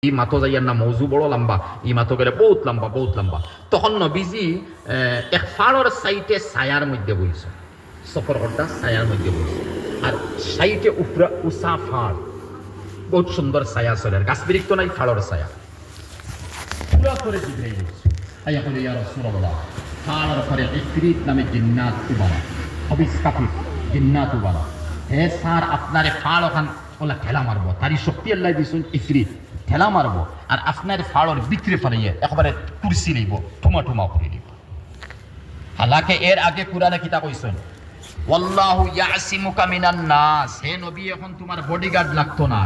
ই মাতো যাইয়ার না মৌজু বড় লম্বা, ই মাতো গেলে বহুত লম্বা বহুত লম্বা। তখন নবীজি এক ফাড়র সাইটে ছায়ার মধ্যে বইছে, সফর করটা ছায়ার মধ্যে বইছে, আর সাইটে উপরা উষা ফাড়, বহুত সুন্দর ছায়া চলে, গাছ বিরিক্ত নাই, ফাড়র ছায়া পুরা করে জিব্রাইল বইছে। আইয়া কইল ইয়া রাসূলুল্লাহ, ফাড়র করে ইফরিত নামে জিন্নাত উবারা, হবিস কাফির জিন্নাত উবারা, হে স্যার আপনারে ফাড় ওখান ওলা ঠেলা মারবো, তারই শক্তি আল্লাহ দিয়েছেন ইফরিত, ঠেলা মারবো আর আপনার ফাড়র বিক্রি ফেলাইয়ে একেবারে কুরসি লইব, ঠুমা ঠুমা করে দিব। হালাকে এর আগে কুরআনে কিতা কইছেন, ওয়াল্লাহু ইয়াসিমুকা মিনান নাস, হে নবী এখন তোমার বডিগার্ড লাগতো না,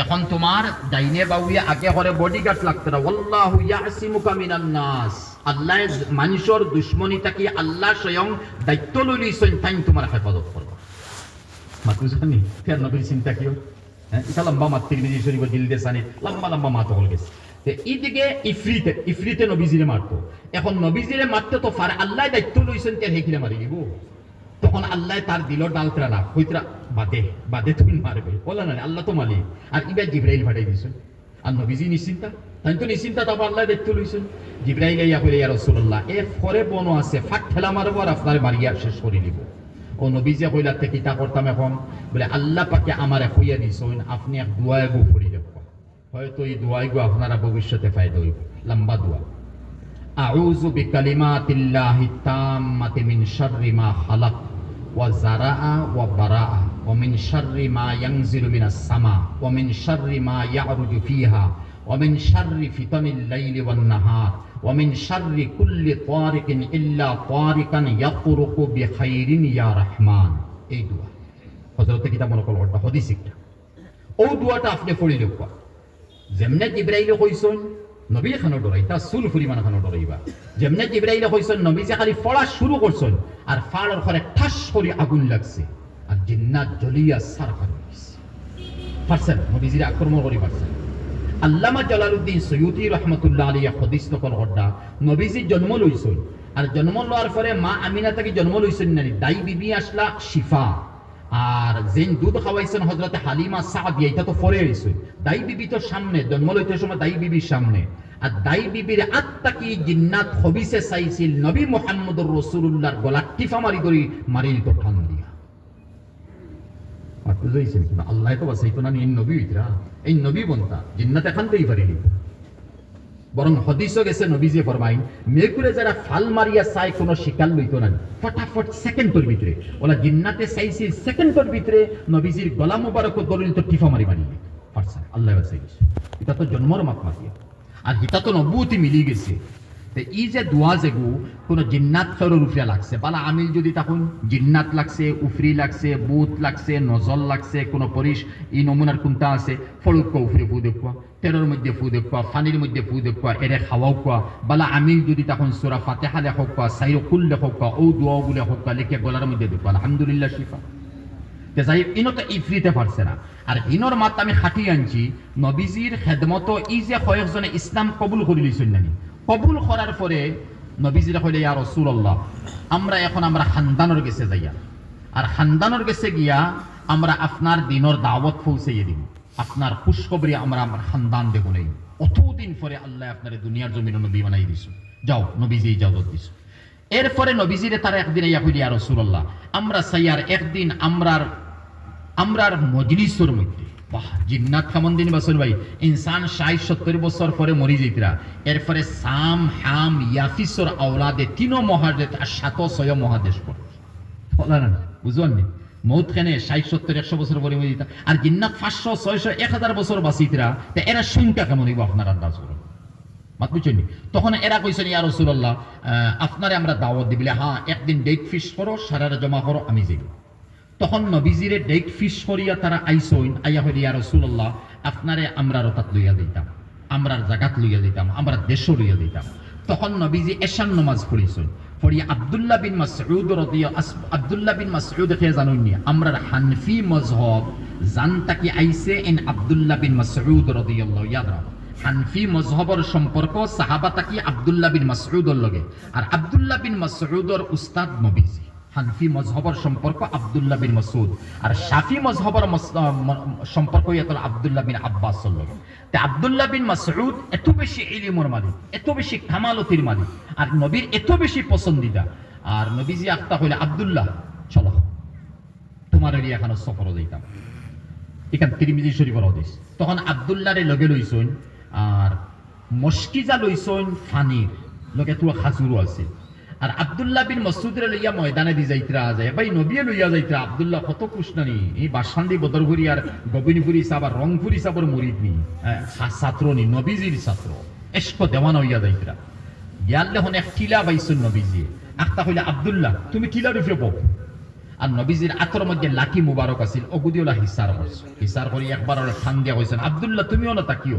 এখন তোমার ডাইনে বাউয়ে আগে করে বডিগার্ড লাগতো না। ওয়াল্লাহু ইয়াসিমুকা মিনান নাস, আল্লাহ মানুষের দুশমনি থাকি আল্লাহ স্বয়ং দায়িত্ব লই লইছেন, তাই তোমার হেফাজত করব। মাতু জানি ফের নবীর চিন্তা কিও, এটা লম্বা মাত তিরমিজি শরীফ জিলদে সানি লম্বা লম্বা মাত হল গেছে। এইদিকে ইফরিতে নবীজিরে মারতো, এখন নবীজিরে মারতে তো ফার আল্লাহ দায়িত্ব লইছেন, তেল হেকিলে মারি দিব। তখন আল্লাহ তার দিলর ডালতরা না হইতরা বাদে বাদে তুমি মারবে বলে না, আল্লাহ তো মালিক, আর ইবার জিব্রাইল ফাটাই দিছেন, আর নবীজি নিশ্চিন্তা, তাই তো নিশ্চিন্তা, তারপর আল্লাহ দায়িত্ব লইছেন। জিব্রাইল ইয়া কইলে ইয়া রাসূলুল্লাহ, এর পরে বনো আছে ফাট ঠেলা মারবো আর আপনার মারিয়া শেষ করে দিব। ও নবীজি কইলা তে কিতা করতাম এখন, বলে আল্লাহ পাকে আমারে কইয়া দিছেন আপনি এক দোয়া গো পড়ি দেখো, হয়তো এই দোয়া গো আপনারা ভবিষ্যতে ফায়দা হইব। লম্বা দোয়া, আউযু বিকালিমাতিল্লাহি তাম্মাতি মিন শাররি মা খালাক ওয়া যারাআ ওয়া বারাআ ওয়া মিন শাররি মা ইয়ানজিলু মিনাস সামা ওয়া মিন শাররি মা ইয়ারুজু ফিহা ওয়া মিন শাররি ফিতানিল লাইলি ওয়ান নাহার ওয়া মিন শাররি কুল্লি তারিকিন ইল্লা তারিকান ইয়াতরুকু বিখাইরিন ইয়া রাহমান। এই দোয়া হযরতে কিতাব মনে করল ওটা হাদিস একটা, ও দোয়াটা আপনি পড়িলে কোয়া যেমনে জিব্রাইল কইছেন নবী খানো ডরাইতা সুল পরিমাণ খানো ডরাইবা, যেমনে জিব্রাইল কইছেন নবী যে খালি পড়া শুরু করছেন আর ফাড়ের ঘরে ঠাস করে আগুন লাগছে আর জিন্নাত জ্বলিয়া সারখার হইছে, পারছেন নবীজির আক্রমণ করি পারছেন। আল্লামা জালালউদ্দিন সৈয়দী রহমাতুল্লাহ আলাইহি হাদিস নকল করদা, নবীজি জন্ম লইছেন আর জন্ম লওয়ার পরে মা আমিনা থেকে জন্ম লইছেন না, দাই বিবি আসলা শিফা, আর যেন দুধ খাওয়াইছেন হযরতে হালিমা সাদিয়া, এটা তো পরে হইছে, দাই বিবি তো সামনে জন্ম লইতে সময় দাই বিবির সামনে, আর দাই বিবির আত্মা কি জিন্নাত হবিসে চাইছিল নবী মুহাম্মদুর রাসূলুল্লাহর গলা টিফা মারি ধরি মারি তো ঠান দিয়া আর বুঝাইছেন কিনা আল্লাহ তো বাসাইতো না, এই নবী হইতরা, এই নবী বনতা জিন্নাত এখানতেই পারিনি। বরং হাদিসও গেছে নবীজি ফরমাইন, মেকুরে যারা ফাল মারিয়া চাই কোনো শিকার লইতো না, ফটাফট সেকেন্ডের ভিতরে ওলা জিন্নাতে চাইছি সেকেন্ডের ভিতরে নবীজির গলা মুবারক দলিল তো টিফা মারি মারি পারছে আল্লাহ বাসাইছে। এটা তো জন্মর মাপ মাতিয়া, আর এটা তো নবুয়তি মিলি গেছে। এই যে দোয়া যেগু কোনো জিন্নাত ফেরোর উফরিয়া লাগছে, বালা আমিল যদি তখন জিন্নাত লাগছে, উফরি লাগছে, বুত লাগছে, নজল লাগছে, কোনো পরিশ এই নমুনার কোনটা আছে, ফলুক উফরি ফু দেখুয়া, তেরোর মধ্যে ফু দেখুয়া, ফানির মধ্যে ফু দেখুয়া, এরে খাওয়াও কোয়া, বালা আমিল যদি তখন সূরা ফাতিহা লেখক কোয়া, সাইরো কুল লেখক কোয়া, ও দোয়াগুলো লেখক কোয়া, লিখে গলার মধ্যে দেখুয়া, আলহামদুলিল্লাহ শিফা। যাই ইনো তো ইফরিতে পারছে না, আর ইনোর মাত আমি খাটি আনছি নবীজির খেদমত, ই যে কয়েকজনে ইসলাম কবুল করে লিছেন নানি, কবুল করার পরে নবীজিরা কইলে ইয়া রাসূলুল্লাহ, আমরা এখন আমরা খানদানের গেছে যাইয়া, আর খানদানের গেছে গিয়া আমরা আপনার দিনের দাওয়াত পৌঁছাইয়ে দিব, আপনার খুশখবরি আমরা আমার খানদান দেব নাই। অতদিন পরে আল্লাহ আপনার দুনিয়ার জমিনে নবী বানাই দিছো, যাও নবীজি ইজাজত দিছো। এরপরে নবীজিরে তারা একদিন ইয়া কইলে ইয়া রাসূলুল্লাহ, আমরা সাইয়ার একদিন আমরার মজলিসের মধ্যে, বাহ জিন্নাত খামন দিন বাসন ভাই, ইনসান ৬০-৭০ বছর পরে মরি যেতরা, এরপরে সাম হাম ইয়াফিসর আওলাদে ৩ মহাদেশ আর ৭-৬ মহাদেশ পড়ে বলা না, বুঝলেন নি মৌত খানে ৬০-৭০-১০০ বছর পরে মরি যেত, আর জিন্নাত ৫০০-৬০০-১০০০ বছর বাঁচিতরা, তা এরা সংখ্যা কেমন হইব আপনার আন্দাজ করেন, মাত বুঝছেন। তখন এরা কইছেন ইয়া রাসূলুল্লাহ, আপনারে আমরা দাওয়াত দিবিলে, হ্যাঁ একদিন ডেট ফিক্স করো, সারারা জমা করো, আমি যাই। তখন নবীজিরে ডেট ফিক্স করিয়া তারা আইসইন, আইয়া হইল ইয়া রাসূলুল্লাহ, আপনারে আমরা রতাত লইয়া দিতাম, আমরা জাগাত লইয়া দিতাম, আমরা দেশও লইয়া দিতাম। তখন নবীজি এশার নামাজ পড়িছেন, পড়িয়া আব্দুল্লাহ বিন মাসউদ কে জানুন নি, আমরার হানফি মযহব জানতা কি আইছে ইন আব্দুল্লাহ বিন মাসউদ রাদিয়াল্লাহু ইয়াদ রাখো, হানফি মযহবর সম্পর্ক সাহাবা তাকি আব্দুল্লাহ বিন মাসউদর লগে, আর আব্দুল্লাহ বিন মাসউদর উস্তাদ নবীজি হানফি মজহবর সম্পর্ক আব্দুল্লাহ বিন মাসউদ আর শাফি মজহবর সম্পর্ক ইয়াতল আব্দুল্লাহ বিন আব্বাস লগে তে আব্দুল্লাহ বিন মাসউদ এত বেশি ইলমের মালিক এত বেশি কামালতির মালিক আর নবীর এত বেশি পছন্দিদা আর নবীজি আখতা হইলে আব্দুল্লাহ চলো তোমার এরিয়া এখানে সফর যাইতাম এখান তিরমিজি শরীফের হাদিস তখন আব্দুল্লাহরে লগে লইছুন আর মশকিজা লইছুন ফানির লগে তো খাজুরও আছে আর আব্দুল্লাহ বিন মাসউদের লইয়া ময়দানে দি যাইতরা যায় ভাই নবিয়ে লইয়া যাইতরা আব্দুল্লাহ কত কুশনানি এই বাসান্দি বদরপুরি আর গোবিনপুরি সাহেব আর রংপুরি সাহেবের মুরিদ নি ছাত্র নি নবীজির ছাত্র এশক দেওয়ানা হইয়া যাইতরা ইয়াল্লে হন এক টিলা বাইছুন নবীজি আখতা হইলা আব্দুল্লাহ তুমি টিলার উপরে বক আর নবীজির আতর মধ্যে লাঠি মুবারক আছিল অগুদিওলা হিসার করছে হিসার করে একবার ওরা ঠান দিয়া কইছেন আব্দুল্লাহ তুমিও না তাকিও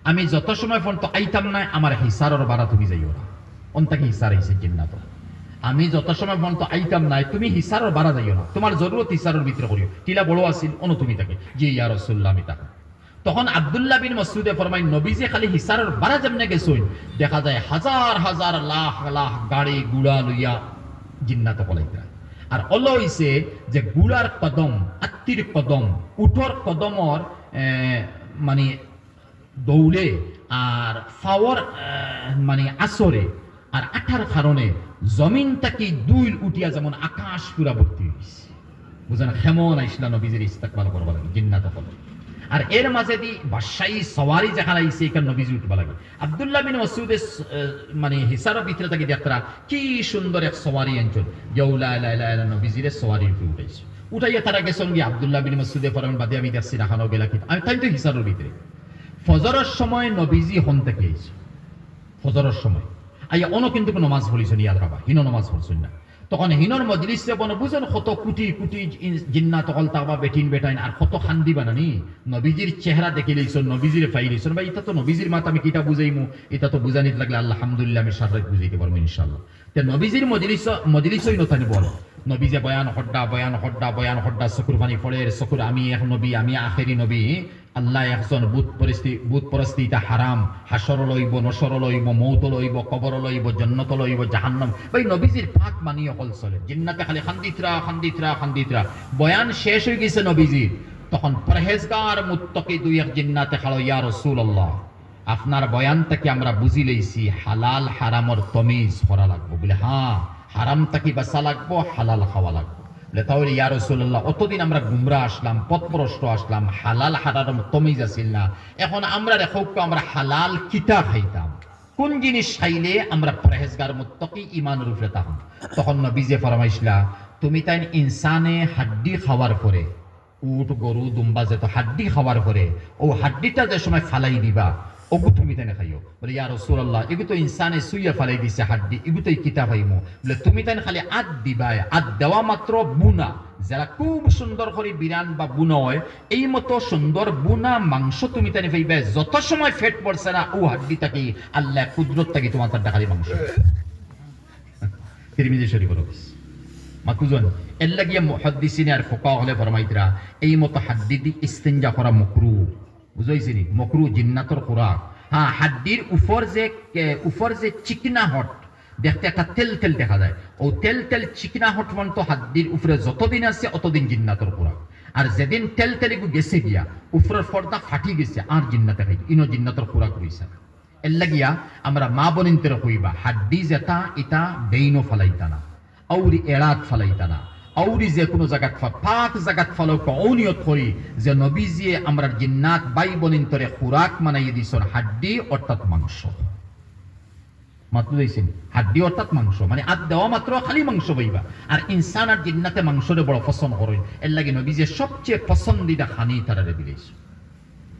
আমি যত সময় ফোন তো আইতাম না আমার হিসারের বাড়া তুমি যাইও না অন্তাকে হিসার হয়েছে জিন্নাত আমি যত সময় ফোন তো আইতাম নাই তুমি হিসারের বাড়া যাইও না তোমার জরুরত হিসারের ভিতরে করিও টিলা বড় আছিল অনু তুমি তাকে জি ইয়া রাসূলুল্লাহ আমি তাকে তখন আব্দুল্লাহ বিন মাসউদে ফরমাই নবীজি খালি হিসারের বাড়া যেমনে গেছুন দেখা যায় হাজার হাজার লাখ লাখ গাড়ি গুড়া লইয়া জিন্নাত পলাইতা আর অল হইছে যে গুড়ার কদম আত্মীর কদম উঠর কদমর মানে দৌড়ে আর ফাওয়ার মানে আসরে আর আঠার কারণে জমিনটাকে দুইল উঠিয়া যেমন আকাশ পুরা ভর্তি হয়েছে বুঝেন কেমন আইসলা নবীজির ইস্তেকবাল করবা লাগে জিন্নাত হলে আর এর মাঝে দি বাদশাহী সওয়ারি যেখানে আইছে এখানে নবীজি উঠবা লাগে আব্দুল্লাহ বিন মাসউদের মানে হিসারের ভিতরে থাকি দেখরা কি সুন্দর এক সওয়ারি অঞ্চল ইয়াউলা লা ইলাহা ইল্লাল্লাহ নবীজির সওয়ারি উঠাইছে উঠাইয়া তারা গেছেন গিয়ে আব্দুল্লাহ বিন মাসউদে ফরমান বাদে আমি দেখছি রাখানো গেলা কি আমি তাই তো হিসারের ভিতরে ফজরের সময় নবীজি হন থেকে আইছে ফজরের সময় আইয়া অন্য কিন্তু নামাজ পড়িছেন ইয়াদ রাখবা হিন নামাজ পড়ছেন না তখন হিনর মজলিসে বনে বুঝেন কত কোটি কোটি জিন্নাত হল তাবা বেটিন বেটাইন আর কত খান্দি বানানি নবীজির চেহারা দেখে লইছেন নবীজির ফাই লইছেন ভাই এটা তো নবীজির মাথা আমি কিটা বুঝাইমু এটা তো বুঝানিত লাগলে আলহামদুলিল্লাহ আমি সারাত বুঝাইতে পারবো ইনশাআল্লাহ তে নবীজির মজলিসই নতানি বল নবীজে বয়ান হড্ডা চকুর পানি ফলের চকুর আমি এক নবী আমি আখেরি নবী আল্লাহ একজন বুত পরস্তি এটা হারাম হাসর লইব নসর লইব মৌত লইব কবর লইব জন্নত লইব জাহান্নাম ভাই নবীজির পাক মানি অকল চলে জিন্নাতে খালি খান্দিতরা বয়ান শেষ হয়ে গেছে নবীজির তখন পরহেজগার মুত্তাকি দুই এক জিন্নাতে খালো ইয়া রাসূলুল্লাহ আপনার বয়ানটাকে আমরা বুঝি লইছি হালাল হারামর তমিজ করা লাগবো বলে হ্যাঁ হারামটাকে বাঁচা লাগবো হালাল খাওয়া লাগবো তাহলে ইয়া রাসূলুল্লাহ অতদিন আমরা গুমরা আসলাম পথভ্রষ্ট আসলাম হালাল হারাম তমিজ আসিল না এখন আমরা দেখো আমরা হালাল কিতা খাইতাম কোন জিনিস খাইলে আমরা পরহেজগার মুত্তাকি ঈমানের উপরে থাকব তখন নবীজি ফরমাইছিলা তুমি তাই ইনসানে হাড্ডি খাওয়ার পরে উট গরু দুম্বা যেত হাড্ডি খাওয়ার পরে ও হাড্ডিটা যে সময় ফালাই দিবা ওগু তুমি তাই খাইও বলে ইয়া রাসূলুল্লাহ এগু তো ইনসানে সুইয়া ফালাই দিছে হাড্ডি এগু তো কিতা পাইমু বলে তুমি তাই খালি আদ দিবাই আদ দেওয়া মাত্র বুনা যারা খুব সুন্দর করে বিরান বা বুনা হয় এই মতো সুন্দর বুনা মাংস তুমি তাই পাইবে যত সময় ফেট পড়ছে না ও হাড্ডিটাকে আল্লাহ কুদরত থেকে তোমার তার দেখালি মাংস তিরমিজি শরীফের হাদিস মাকুজন এর লাগিয়া মুহাদ্দিসিন আর ফুকাহা হলে ফরমাইতরা এই মতো হাড্ডি দি ইস্তিনজা করা মাকরুহ বুঝাইছিনি মকরু জিন্নাতর খুরাক হ্যাঁ হাড্ডির উপর যে চিকনা হট দেখতে একটা তেল তেল দেখা যায় ও তেল তেল চিকনা হট মন্ত হাড্ডির উপরে যতদিন আছে অতদিন জিন্নাতর খুরাক আর যেদিন তেল তেল গেছে গিয়া উপরের পর্দা ফাটি গেছে আর জিন্নাতে খাই ইনো জিন্নাতর খুরাক রইছে এর লাগিয়া আমরা মা বনিনতের কইবা হাড্ডি যেটা এটা বেইনো ফালাইতা না আউরি এড়াত ফালাইতা না আউরি যে কোনো জায়গাত পাক জায়গাত ফলো কৌনিয়ত করি যে নবীজিয়ে আমরা জিন্নাত বাই বনিন্তরে খুরাক মানাইয়ে দিছন হাড্ডি অর্থাৎ মাংস মাত্র দিয়েছেন হাড্ডি অর্থাৎ মাংস মানে আদ দেওয়া মাত্র খালি মাংস বইবা আর ইনসান আর জিন্নাতে মাংসরে বড় পছন্দ করেন এর লাগে নবীজিয়ে সবচেয়ে পছন্দিদা খানি তারারে দিলেছ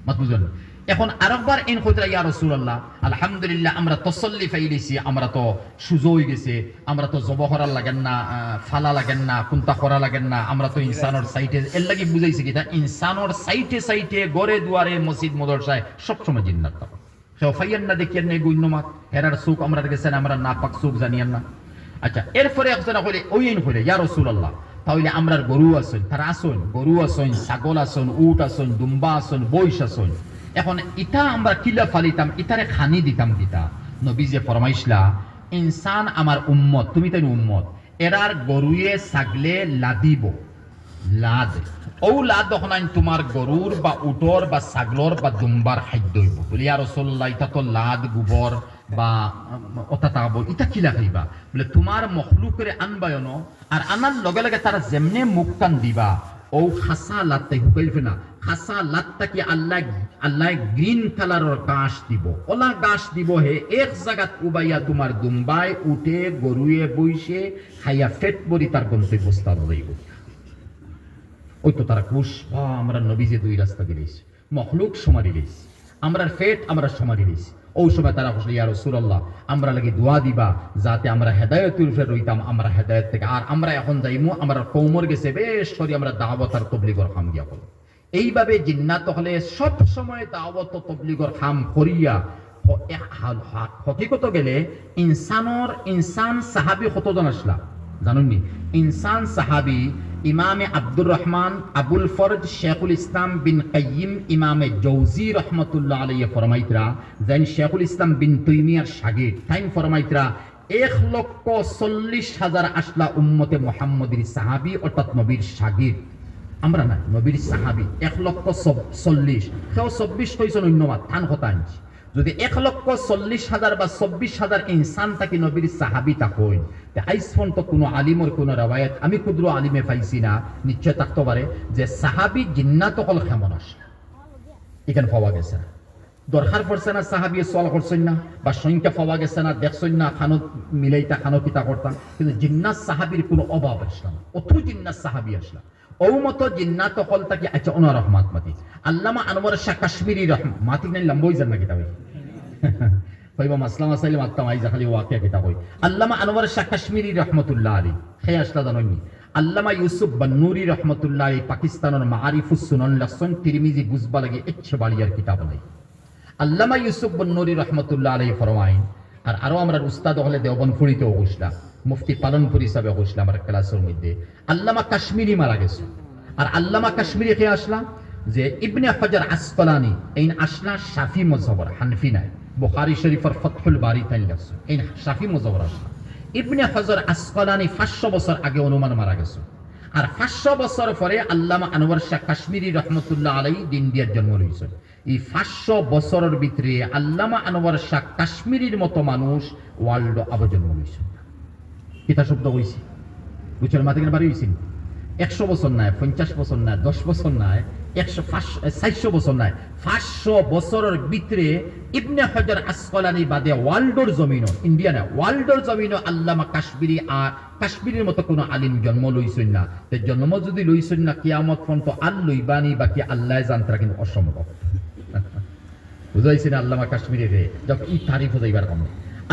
মাত্র জানো এখন আরেকবার এন কইতরা ইয়া রাসূলুল্লাহ আলহামদুলিল্লাহ আমরা তসল্লি পাইলিছি আমরা তো সুযোগ গেছে আমরা তো জব করার লাগেন না ফালা লাগেন না কুন্তা করা লাগেন না আমরা তো ইনসানের সাইটে এর লাগি বুঝাইছি কিটা ইনসানের সাইটে গড়ে দুয়ারে মসজিদ মাদ্রাসায় সব সময় জিন্নাত থাকে সেও ফাইয়ান না দেখিয়েন না গুইনমাত এরার সুখ আমরা গেছেন আমরা না পাক সুখ জানিয়েন না আচ্ছা এরপরে একজন কইলে ওই এন কইলে ইয়া রাসূলুল্লাহ তাহলে আমরা গরু আছেন তারা আসুন গরু আছেন ছাগল আছেন উট আছেন দুম্বা আছেন বৈশ আছেন এখন ইটা আমরা কিলা ফালিতাম ইতারে খানি দিতাম কিতা নবী যে ফরমাইছলা ইনসান আমার উম্মত তুমি তাই উম্মত এরার গরুয়ে ছাগলে লাদিব লাদ ও লাদ তখন তোমার গরুর বা উটর বা ছাগলর বা দুম্বার খাদ্য হইব বলি আর রসল্লাহ ইটা তো লাদ গোবর বা অতা তাব ইটা কিলা খাইবা বলে তোমার মখলুকের আনবায়ন আর আনার লগে লগে তারা যেমনে মুখ কান দিবা ও খাসা লাত্তাই হুকাইবে না খাসা লাত্তাকে আল্লাহ গ্রিন কালারের গাছ দিব ওলা গাছ দিব হে এক জায়গাত উবাইয়া তোমার দুম্বাই উঠে গরুয়ে বইসে খাইয়া ফেট বরি তার গন্তব্যস্থান হইব ওই তো তারা কুশ আমরা নবীজে দুই রাস্তা দিলিস মখলুক সমারি লিস আমরা ফেট আমরা সমারি লিস ওই সময় তারা বসলে ইয়া রাসূলুল্লাহ আমরা লাগি দোয়া দিবা যাতে আমরা হেদায়েতের উপরে রইতাম আমরা হেদায়েত থেকে আর আমরা এখন যাইমু আমরা কওমর গেছে বেশ করে আমরা দাওয়াত আর তাবলীগের কাম গিয়া করব এইভাবে জিন্নাত হলে সব সময় দাওয়াত ও তাবলীগের কাম করিয়া হকিকত গেলে ইনসান সাহাবী কতজন আসলা জানুননি ইনসান সাহাবী ইমামে আব্দুর রহমান আবুল ফরজ শেখুল ইসলাম বিন কাইয়িম ইমামে জৌজি রহমতুল্লাহ আলাইহি ফরমাইতরা যেন শেখুল ইসলাম বিন তাইমিয়ার শাগির্দ তাইন ফরমাইতরা 1,40,000 আসলা উম্মতে মুহাম্মদীর সাহাবী অর্থাৎ নবীর শাগির্দ আমরা না নবীর সাহাবী 1,40,000 কেউ 24 কইছেন অন্য মাত থান কথা আনছি যদি 1,40,000 বা 24,000 ইনসান তাকে নবীর সাহাবী তা কই আইস পর্যন্ত কোনো আলিমের কোনো রওয়ায়াত আমি ক্ষুদ্র আলিমে পাইছি না নিশ্চয় থাকতে পারে যে সাহাবী জিন্নাত হল কেমন আসে এখানে পাওয়া গেছে না দরকার পড়ছে না সাহাবী সওয়াল করছেন না বা সংখ্যা পাওয়া গেছে না দেখছেন না খানো মিলাইতা খানো পিতা করতাম কিন্তু জিন্নাত সাহাবীর কোনো অভাব আসলো না অত জিন্নাত সাহাবী আসলো ও মতো জিন্নাত হল তাকে আচ্ছা ওনার রহমত মাতি আল্লামা আনোয়ার শাহ কাশ্মীরি রহমত মাতি নাই লম্বই জান না কিতাব কইবা মাসলা মাসাইল মাত্তাম আইজা খালি ওয়াকিয়া কিতাব কই আল্লামা আনোয়ার শাহ কাশ্মীরি রহমতুল্লাহ আলাইহি হে আসলা জানেননি আল্লামা ইউসুফ বান্নুরি রহমতুল্লাহ আলাইহি পাকিস্তানের মাআরিফুস সুনান লসন তিরমিজি বুঝবা লাগে ইচ্ছে বাড়িয়ার কিতাব নাই আল্লামা ইউসুফ বান্নুরি রহমতুল্লাহ আলাইহি ফরমাইন আর আরো আমরা উস্তাদ হলে দেওবন্দ ফুরিতে ওগুসলা মুফতি পালনপুর হিসাবে ওগুসলা আমার ক্লাসের মধ্যে আল্লামা কাশ্মীরি মারা গেছে আর আল্লামা কাশ্মীরি কে আসলা যে ইবনে হাজার আসকালানি এই আসলা শাফি মাযহাবের হানফি নাই বুখারী শরীফের ফাতহুল বারি তাই লাগছে এই শাফি মাযহাবের আসলা ইবনে হাজার আসকালানি 500 বছর আগে অনুমান মারা গেছে আর 500 বছর পরে আল্লামা আনোয়ার শাহ কাশ্মীরি রহমতুল্লাহ আলাইহি দিন দিয়ার জন্ম হইছে এই 500 বছরের ভিতরে আল্লামা আনোয়ার শাহ কাশ্মীরির মতো মানুষ ওয়ার্ল্ড আবার জন্ম হইছে কিতা শব্দ হইছে বুঝছেন মাথা কেন বাড়ি হইছে 100 বছর নাই 50 বছর নাই 10 বছর নাই 400 বছর নাই 500 বছরের ভিতরে ইবনে হাজার আসকালানি বাদে ওয়ার্ল্ডের জমিন ইন্ডিয়া না ওয়ার্ল্ডের জমিন আল্লামা কাশ্মীরি আর কাশ্মীরের মতো কোনো আলিম জন্ম লইছেন না তে জন্ম যদি লইছেন না কিয়ামত পর্যন্ত আর লইবানি বাকি আল্লাহ জানতারা কিন্তু অসম্ভব বুঝাইছেন আল্লামা কাশ্মীরি রে যখন এই তারিফ যাইবার কম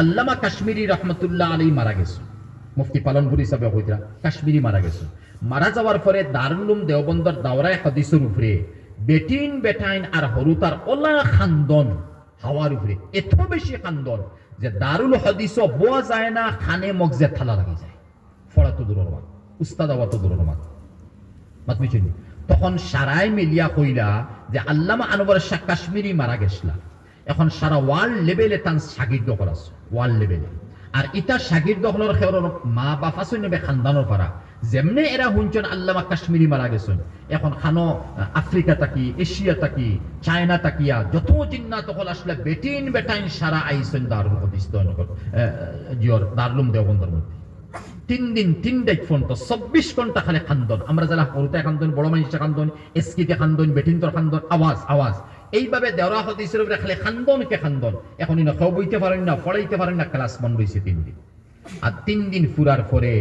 আল্লামা কাশ্মীরি রহমতুল্লাহ আলাইহি মারা গেছে মুফতি পালনপুর হিসাবে কইরা কাশ্মীরি মারা গেছে মারা যাওয়ার পরে দারুল উলুম দেওবন্দর দাওরায়ে হাদিসের উপরে বেটিন বেটাইন আর হরুতার ওলা খান্দন হাওয়ার উপরে এত বেশি খান্দন যে দারুল হাদিসও বোয়া যায় না খানে মগজে থালা লাগি যায় ফড়া তো দূরের মাত উস্তাদ আওয়া তো দূরের মাত বুঝছেন তখন সারাই মিলিয়া কইলা যে আল্লামা আনোয়ার শাহ কাশ্মীরি মারা গেছলা এখন সারা ওয়ার্ল্ড লেভেলে তান শাগির্দ করাছে ওয়ার্ল্ড লেভেলে আর ইটা শাগির্দ হলর খেওর মা বাপা সৈন্যবে খানদানোর পারা যেমনে এরা হুঞ্চন আল্লামা কাশ্মীরি মারা গেছেন এখন খানো আফ্রিকা তাকি এশিয়া তাকি চায়না তাকিয়া যত জিন্নাত হল আসলে বেটিন বেটাইন সারা আইসেন দারুল হাদিস জিওর দারুল দেওবন্দর মধ্যে 3 দিন 3 ডাইট ফোন তো 24 ঘন্টা খালি খান্দন আমরা যারা হরুতে খান্দন বড় মানুষটা খান্দন এসকিতে খান্দন বেটিনতর খান্দন আওয়াজ এইভাবে দেওরা হাদিসের উপরে খালি খান্দন কে খান্দন এখন ইনা খাও বইতে পারেন না পড়াইতে পারেন না ক্লাস বন্ধ হইছে 3 দিন আর 3 দিন ফুরার পরে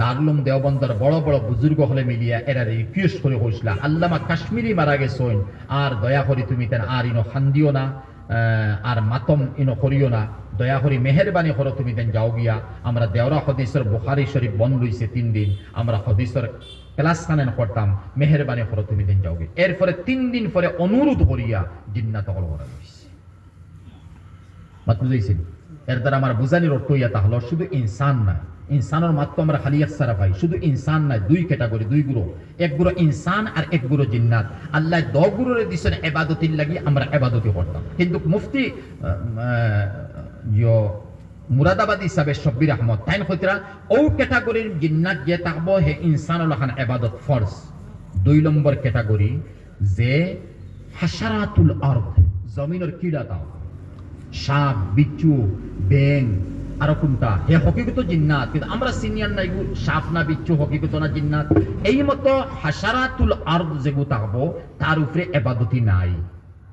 দারুল দেওবন্দর বড় বড় বুজুর্গ হলে মিলিয়া এরা রিকোয়েস্ট করে কইছলা আল্লামা কাশ্মীরি মারা গেছেন আর দয়া করে তুমি তেন আর ইনো খান্দিও না আর মাতম ইনো করিও না দয়া করে মেহেরবানি করো তুমি তেন যাও গিয়া আমরা দেওরা হাদিসের বুখারী শরীফ বন্ধ হইছে 3 দিন আমরা হাদিসের ক্লাস কানেন করতাম মেহেরবানি করো তুমি তেন যাও গিয়া এরপরে 3 দিন পরে অনুরোধ করিয়া জিন্নাত হল করা হইছে মাত বুঝাইছেন এর দ্বারা আমার বুঝানির অর্থ ইয়া তাহলে শুধু ইনসান না ইনসানের মাত্র আমরা খালি একসারা পাই শুধু ইনসান নাই দুই ক্যাটাগরি দুই গুরু এক গুরু ইনসান আর এক গুরু জিন্নাত আল্লাহ দ গুরুরে দিছেন ইবাদতির লাগি আমরা ইবাদতি করতাম কিন্তু মুফতি মুরাদাবাদ হিসাবে শব্বির আহমদ তাইন কইতরা ও ক্যাটাগরির জিন্নাত যে থাকবো হে ইনসানুল খান ইবাদত ফরজ। 2 নম্বর ক্যাটাগরি যে হাশারাতুল আরদ জমিনের কীড়া তাও সাপ বিচ্ছু ব্যাং আর কোনটা হে হকিকত জিন্নাত, কিন্তু আমরা সিনিয়র নাই সাপ না বিচ্ছু হকিকত না জিন্নাত। এই মতো হাশারাতুল আরদ যেগু থাকবো তার উপরে ইবাদতি নাই।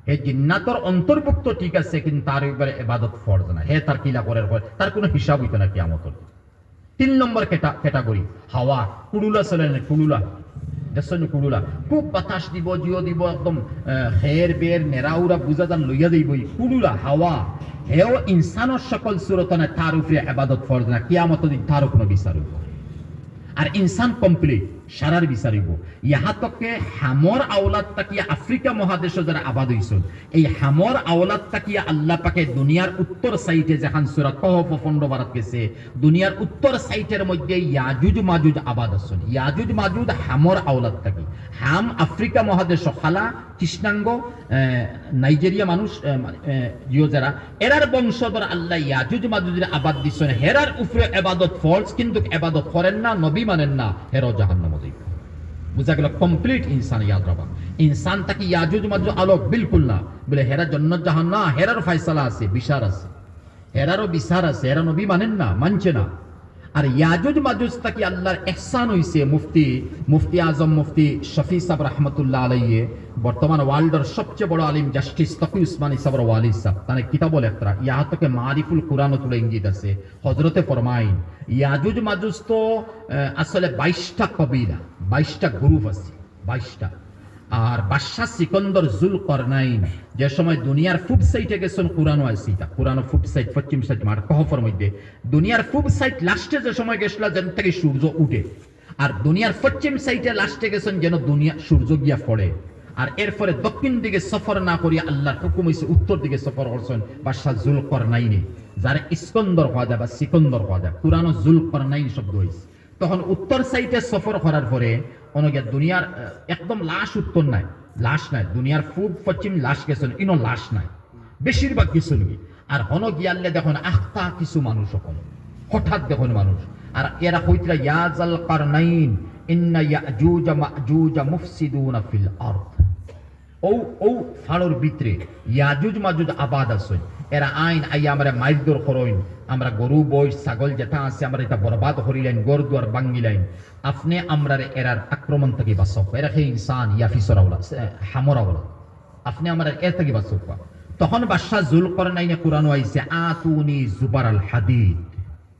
হে জিন্নাতর অন্তর্ভুক্ত ঠিক আছে, কিন্তু তার উপরে ইবাদত ফরজ না। হে তার কিলা করে তার কোনো হিসাব হইতো না কিয়ামতের। 3 নম্বর ক্যাটাগরি হাওয়া কুড়ুলা চলে না, কুড়ুলা দেখছেন কুড়ুলা খুব বাতাস দিব জিও দিব একদম হের বের নেড়াউরা বুঝা যান লইয়া দিবই কুড়ুলা হাওয়া হেও ইনসানের সকল সুরতনে তার উপরে ইবাদত ফরজ না। কিয়ামতের দিন তারও কোনো বিচার হইব। আর ইনসান কমপ্লিট সারার বিচারিব। ইহা তকে হামর আওলাদ তাকিয়া আফ্রিকা মহাদেশ যারা আবাদ হইছেন, এই হামর আওলাদ তাকিয়া আল্লাহ পাকে দুনিয়ার উত্তর সাইটে যেখান সূরা কহফ 15 বারাত গেছে, দুনিয়ার উত্তর সাইটের মধ্যে ইয়াজুজ মাজুজ আবাদ আছেন। ইয়াজুজ মাজুজ হামর আওলাদ তাকি হাম আফ্রিকা মহাদেশ খালা কৃষ্ণাঙ্গ নাইজেরিয়া মানুষ জিও যারা এরার বংশধর আল্লাহ ইয়াজুজ মাজুজের আবাদ দিছেন। হেরার উপরে ইবাদত ফরজ, কিন্তু ইবাদত করেন না, নবী মানেন না, হেরো জাহান্নামে যাইবে। বুঝা গেল কমপ্লিট ইনসান ইয়াদ রাখবা। ইনসান তাকি ইয়াজুজ মাজুজ আলোক বিলকুল না বলে হেরা জান্নাত জাহান্নাম না, হেরার ফয়সালা আছে, বিচার আছে, হেরারও বিচার আছে। হেরা নবী মানেন না, মানছে না। আর ইয়াজুজ মাজুজ তাকি আল্লাহর ইহসান হইছে। মুফতি আজম মুফতি শফি সাহেব রহমতুল্লাহ আলাইহি বর্তমান ওয়ার্ল্ডের সবচেয়ে বড় আলিম জাস্টিস তকি উসমানী সাহেব ওয়ালিদ সাহেব তানে কিতাব লেখরা ইহা থেকে মারিফুল কুরআন তুলে ইঙ্গিত আছে। হযরতে ফরমাইন ইয়াজুজ মাজুজ তো আসলে 22টা কবিলা, 22টা গ্রুপ আছে, 22টা। আর বাদশাহ সিকন্দর জুলকরনাইন যে সময় দুনিয়ার ফুব সাইটে গেছেন, কোরআনও আছে, এটা কোরআন ফুব সাইট পশ্চিম সাইট মার কহফের মধ্যে দুনিয়ার ফুব সাইট লাস্টে যে সময় গেছিল যেন থেকে সূর্য উঠে, আর দুনিয়ার পশ্চিম সাইটে লাস্টে গেছেন যেন দুনিয়া সূর্য গিয়া পড়ে। আর এরপরে দক্ষিণ দিকে সফর না করিয়া আল্লাহর হুকুম হইছে উত্তর দিকে সফর করছেন বাদশাহ জুলকরনাইনে, যারা ইস্কন্দর হওয়া যায় বা সিকন্দর হওয়া যায়, কোরআনও জুলকরনাইন শব্দ হয়েছে। তখন উত্তর সাইটে সফর করার পরে অনগিয়া দুনিয়ার একদম লাশ উত্তর নাই, লাশ নাই, দুনিয়ার পূব পশ্চিম লাশ গেছেন, ইনো লাশ নাই, বেশিরভাগ গেছেন। আর হন গিয়ালে দেখুন আখতা কিছু মানুষ হঠাৎ দেখুন মানুষ, আর এরা কইতরা ইয়াজাল কারনাইন ইন্না ইয়াজুজ মাজুজ মুফসিদুনা ফিল আরদ। ও ফাড়োর ভিতরে ইয়াজুজ মাজুজ আবাদ আছে। এরা আইন আইয়া আমরা মাইদর করইন, আমরা গরু বই ছাগল যেটা আছে আমরা এটা বরবাদ করিলেন, গরু দুয়ার ভাঙ্গিলেন। আপনি আমরা এরার আক্রমণ থেকে বাঁচক। এরা সেই ইনসান ইয়াফিসর আওলাদ হামর আওলাদ, আপনি আমরা এর থেকে বাঁচক। তখন বাদশাহ জুলকরনাইনে কোরআন আইছে আতুনি জুবার আল হাদিদ,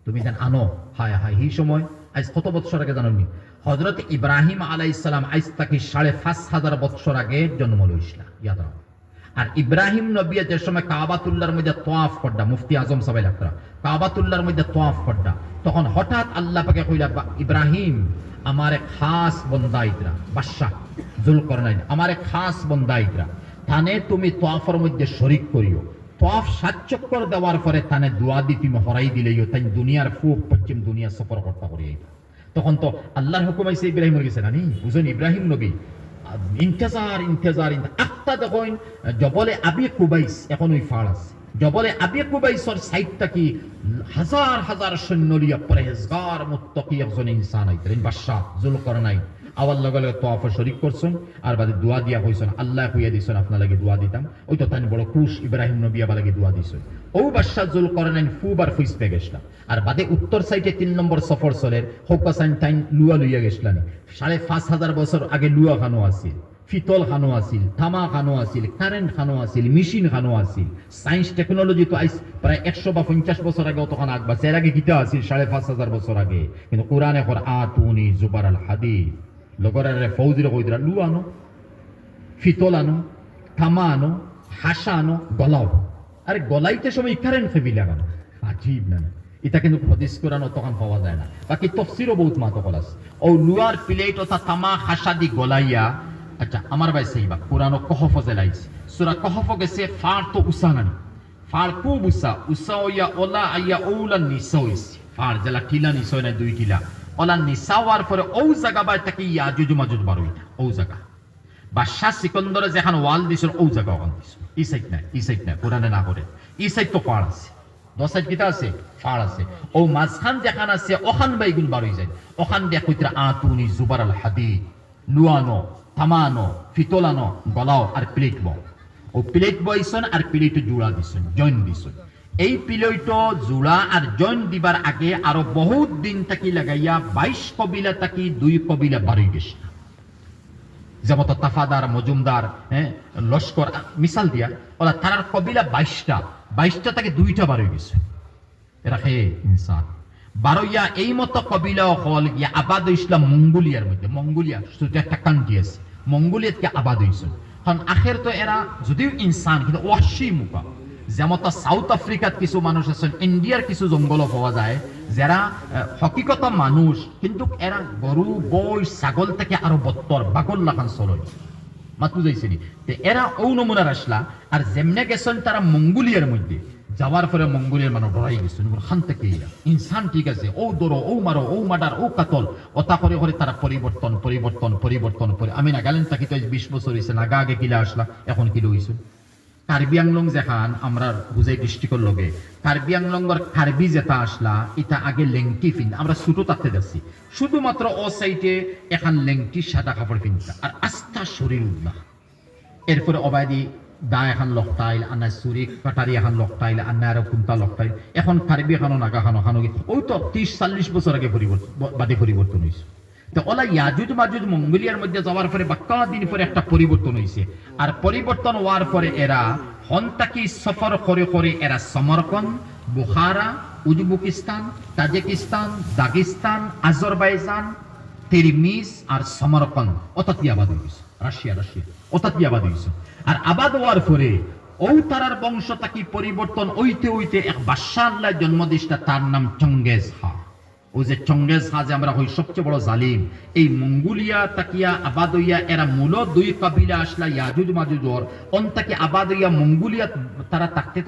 তুমি যেন আনো। হায় হায় এই সময় আজ কত বছর আগে জানেননি? হযরত ইব্রাহিম আলাইহিস সালাম আজ থেকে ৫,৫০০ বছর আগে জন্ম লইছিল, ইয়াদ রাখো। আর ইব্রাহিম নবী যে সময় কাবাতুল্লাহর মধ্যে তওয়াফ করডা, মুফতি আজম সাহেব লেখরা কাবাতুল্লাহর মধ্যে তওয়াফ করডা, তখন হঠাৎ আল্লাহ পাকে কইলা ইব্রাহিম আমার এক খাস বান্দা ইতরা, বাদশা জুলকরনাইন আমার এক খাস বান্দা ইতরা, তানে তুমি তওয়াফের মধ্যে শরীক করিও। তওয়াফ ৭ চক্কর দেওয়ার পরে তানে দোয়া দি তুমি হরাই দিলেইও, তাই দুনিয়ার পূব পশ্চিম দুনিয়া সফর করতে করিয়ে। তখন তো আল্লাহর হুকুম আইছে ইব্রাহিমের গেছে না নি, বুঝুন ইব্রাহিম নবী ইন্তজার আত্মা দেখুন জবলে আবি কুবাইস, এখন ওই ফাড় আছে জবলে আবি কুবাইসর সাইডটা কি হাজার হাজার সৈন্য লিয়া পরহেজগার মুত্তাকি একজন ইনসান আইতেন বাদশাহ জুলকরনাইন। আওয়াল লগে লগে তওয়াফে শরীক করছেন, আর বাদে দোয়া দিয়া কইছেন আল্লাহ কইয়া দিছেন আপনার লাগে দোয়া দিতাম। ওই তো তাই বড় খুশ ইব্রাহিম নবী আবার লাগে দোয়া দিছেন। ও বাদশাহ জুলকরনাইন ফুবার ফুইসপে গেছলা। আর বাদে উত্তর সাইডে ৩ নম্বর সফর চলের হোকাসাইন টাইম লুয়া লইয়া গেছলানি। ৫,৫০০ বছর আগে লুয়া খানো আছিল, ফিতল খানো আছিল, থামা খানো আছিল, কারেন্ট খানো আছিল, মেশিন খানো আছিল। সায়েন্স টেকনোলজি তো আইস প্রায় ১০০ বা ৫০ বছর আগে তখন আগবাছে, এর আগে গীতা আছিল ৫,৫০০ বছর আগে। কিন্তু কোরআনে কর আতুনি জুবার আল হাদিদ, লগরে ফৌজির কইদরা লু আনো, ফিতল আনো, থামা আনো, হাসা আনো, গলাও। আরে গলাইতে সময় কারেন্ট ফেবি লাগানো, আজীব না? এটা কিন্তু হাদিস কোরআন তখন পাওয়া যায় না। বাকি তাফসীরও বহুত মাতকল আছে। ও লুয়ার প্লেট অথা তামা হাসা দি গলাইয়া। আচ্ছা আমার ভাই সেইবা কোরআন কহফ জেলাইছে, সূরা কহফ গেছে ফার তো উসানানি, ফার খুব উসা ইয়া ওলা আইয়া ওলা নিসা হইছে। ফার জেলা টিলা নিসা না 2 টিলা ওলা নিসা হওয়ার পরে ও জায়গা বাই তাকে ইয়াজুজ মাজুজ বারোইটা। ও জায়গা বাদশাহ সিকন্দরে যেখান ওয়াল দিছিল ও জায়গা ওখান দিছিল। ই সাইড না কোরআনে না করে, ই সাইড তো ফার আছে। দশাইট কিতা আছে ফাড় আছে ও মাঝখান যেখান আছে ওখান বাইগুন বার হয়ে যায় ওখান দিয়ে কইতরা আতুনি জুবার আল হাদিদ লুয়ানো থামানো ফিতলানো গলাও আর প্লেট বও ও প্লেট বইছন আর প্লেট জোড়া দিছন জয়েন দিছন এই প্লেট জোড়া আর জয়েন দিবার আগে আরো বহুত দিন থাকি লাগাইয়া 22 কবিলা থাকি 2 কবিলা বাড়ি গেছে যেমন তাফাদার মজুমদার লস্কর মিসাল দিয়া ওরা তারার কবিলা 22টা থেকে 2টা বার হয়ে গেছে এরা হে ইনসান বারইয়া এই মতো কবিলা হল গিয়া আবাদ ইসলাম মঙ্গোলিয়ার মধ্যে মঙ্গোলিয়া শুধু একটা কান্ট্রি আছে মঙ্গোলিয়াতে আবাদ হয়েছে কারণ আখের তো এরা যদিও ইনসান কিন্তু ওয়াসি মুখা যেমন সাউথ আফ্রিকাত কিছু মানুষ আছেন ইন্ডিয়ার কিছু জঙ্গল পাওয়া যায় যারা হকিকত মানুষ কিন্তু এরা গরু বই ছাগল থেকে আরো বত্তর বাগল লাখান চলই মাতু যাইছে নি এরা ও নমুনার আসলা আর যেমনে গেছেন তারা মঙ্গোলিয়ার মধ্যে যাওয়ার পরে মঙ্গোলিয়ার মানুষ ডরাই গেছেন খান থেকে ইনসান ঠিক আছে ও দৌড়ো ও মারো ও মার্ডার ও কাতল ওটা করে করে তারা পরিবর্তন করে আমি নাগাল্যান্ড থাকি তো 20 বছর হয়েছে নাগা আগে কিলা আসলা এখন কিলো হয়েছে কার্বি আংলং যেখান আমরা বুঝাই ডিস্ট্রিক্টর লগে কার্বি আংলংর কার্বি যেটা আসলা এটা আগে লেংটি ফিন আমরা ছোট তাতে যাচ্ছি শুধুমাত্র ও সাইডে এখন লেংটি সাদা কাপড় পিনতা আর আস্থা শরীর উঠলা এরপরে অবায়দি দা এখন লকটাইল আন্না চুরি কাটারি এখন লকটাইল আন্না আরো কুন্তা লকটাইল এখন কার্বি খানো নাগা খানো ওই তো 30-40 বছর আগে পরিবর্তন হয়েছে তো ওলা ইয়াজুজ মাজুজ মঙ্গোলিয়ার মধ্যে যাওয়ার পরে বা কদিন পরে একটা পরিবর্তন হয়েছে আর পরিবর্তন হওয়ার পরে এরা হন্তাকি সফর করে করে এরা সমরকন বুখারা উজবেকিস্তান তাজিকিস্তান দাগিস্তান আজারবাইজান তিরমিজ আর সমরকন অতাতি আবাদ হয়েছে রাশিয়া অতাতি আবাদ হয়েছে আর আবাদ হওয়ার পরে ও তারার বংশ তাকি পরিবর্তন হইতে এক বাদশাহ আল্লাহ জন্মদিষ্টা তার নাম চঙ্গেজ খা ও যে চঙ্গেজ খা যে আমরা হই সবচেয়ে বড় জালিম এই মঙ্গোলিয়া তাকিয়া আবাদ হইয়া এরা মূল 2 কবিলা আসলা ইয়াজুজ মাজুজর অন্তাকে আবাদ হইয়া মঙ্গোলিয়া তারা থাকতে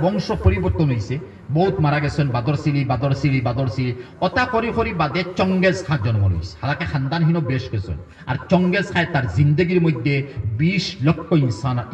বংশ পরিবর্তন হয়েছে বহুত মারা গেছেন বাদরসিলি অতা করি বাদে চঙ্গেজ খা জন্ম হয়েছে হালাকে খানদানহীন বেশ গেছেন আর চঙ্গেজ খায় তার জিন্দগির মধ্যে 20 লক্ষ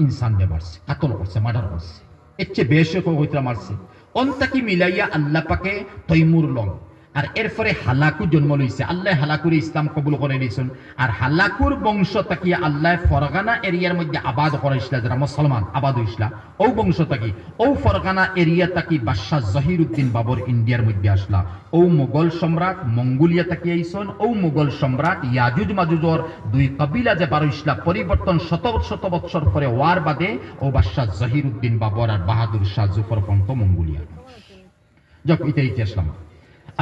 ইনসান মারছে কাতল করছে মার্ডার করছে এর চেয়ে বেশ হইতে মারছে অন্তাকি মিলাইয়া আল্লাহ পাকে তৈমুর লং আর এরপরে হালাকু জন্ম লইছে আল্লাহ হালাকুর ইসলাম কবুল করে দিয়েছেন আর হালাকুর বংশ তাকি আল্লাহ ফরগানা এরিয়ার মধ্যে আবাদ করাইছিল যারা মুসলমান আবাদ হইছিল ও বংশ তাকি ও ফরগানা এরিয়া তাকি বাদশাহ জহিরউদ্দিন বাবর ইন্ডিয়ার মধ্যে আসলা ও মুঘল সম্রাট মঙ্গোলিয়া তাকি আইসন ও মুঘল সম্রাট ইয়াজুজ মাজুজর 2 কবিলা যে বার হইছিল পরিবর্তন শত বছর পরে ওয়ার বাদে ও বাদশাহ জহিরউদ্দিন বাবর আর বাহাদুর শাহ জুফর পন্ত মঙ্গোলিয়া যক ইতে আসলাম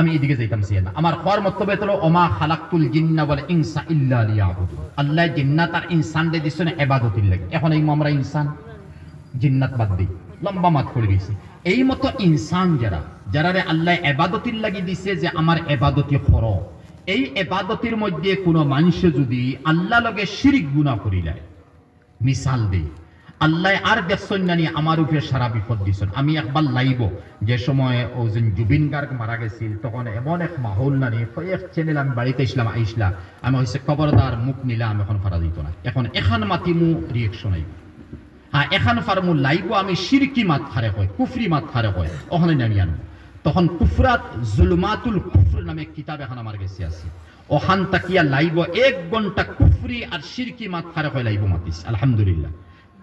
আমি এদিকে যাইতাম না আমার খোয়ার মতলবে হলো ওমা খালাকতুল জিন্না ওয়াল ইনসা ইল্লা লিয়াবুদুন আল্লাহ জিন্নাত আর ইনসান দে দিছেন ইবাদতের লাগি এখন এই আমরা ইনসান জিন্নাত বাদ দেই লম্বা মাত করে গেছি এই মতো ইনসান যারা আল্লাহ ইবাদতের লাগি দিছে যে আমার ইবাদতি করো এই ইবাদতের মধ্যে কোনো মানুষ যদি আল্লাহ লগে শিরক গুনাহ করিলে মিসাল দেই আল্লাহ আর দেখছেন নানি আমার উপরে সারা বিপদ দিছেন আমি একবার লাইব যে সময় ও যেন জুবিন গার্গ মারা গেছিল তখন এমন এক মাহৌল নানি এক চ্যানেল আমি বাড়িতে আইসলা আমি হয়েছে খবরদার মুখ নিলাম এখন ফারা দিত না এখন মাতিমু রিয়েকশন আইব হ্যাঁ এখন ফার্মু লাইব আমি শিরকি মাত খারে হয় কুফরি মাত খারে হয় ওখানে নামি আনো তখন কুফরাত জুলমাতুল কুফর নামে কিতাব এখন আমার কাছে আছে ওখান তাকিয়া লাইব 1 ঘন্টা কুফরি আর শিরকি মাত খারে হয় লাইব মাতিস আলহামদুলিল্লাহ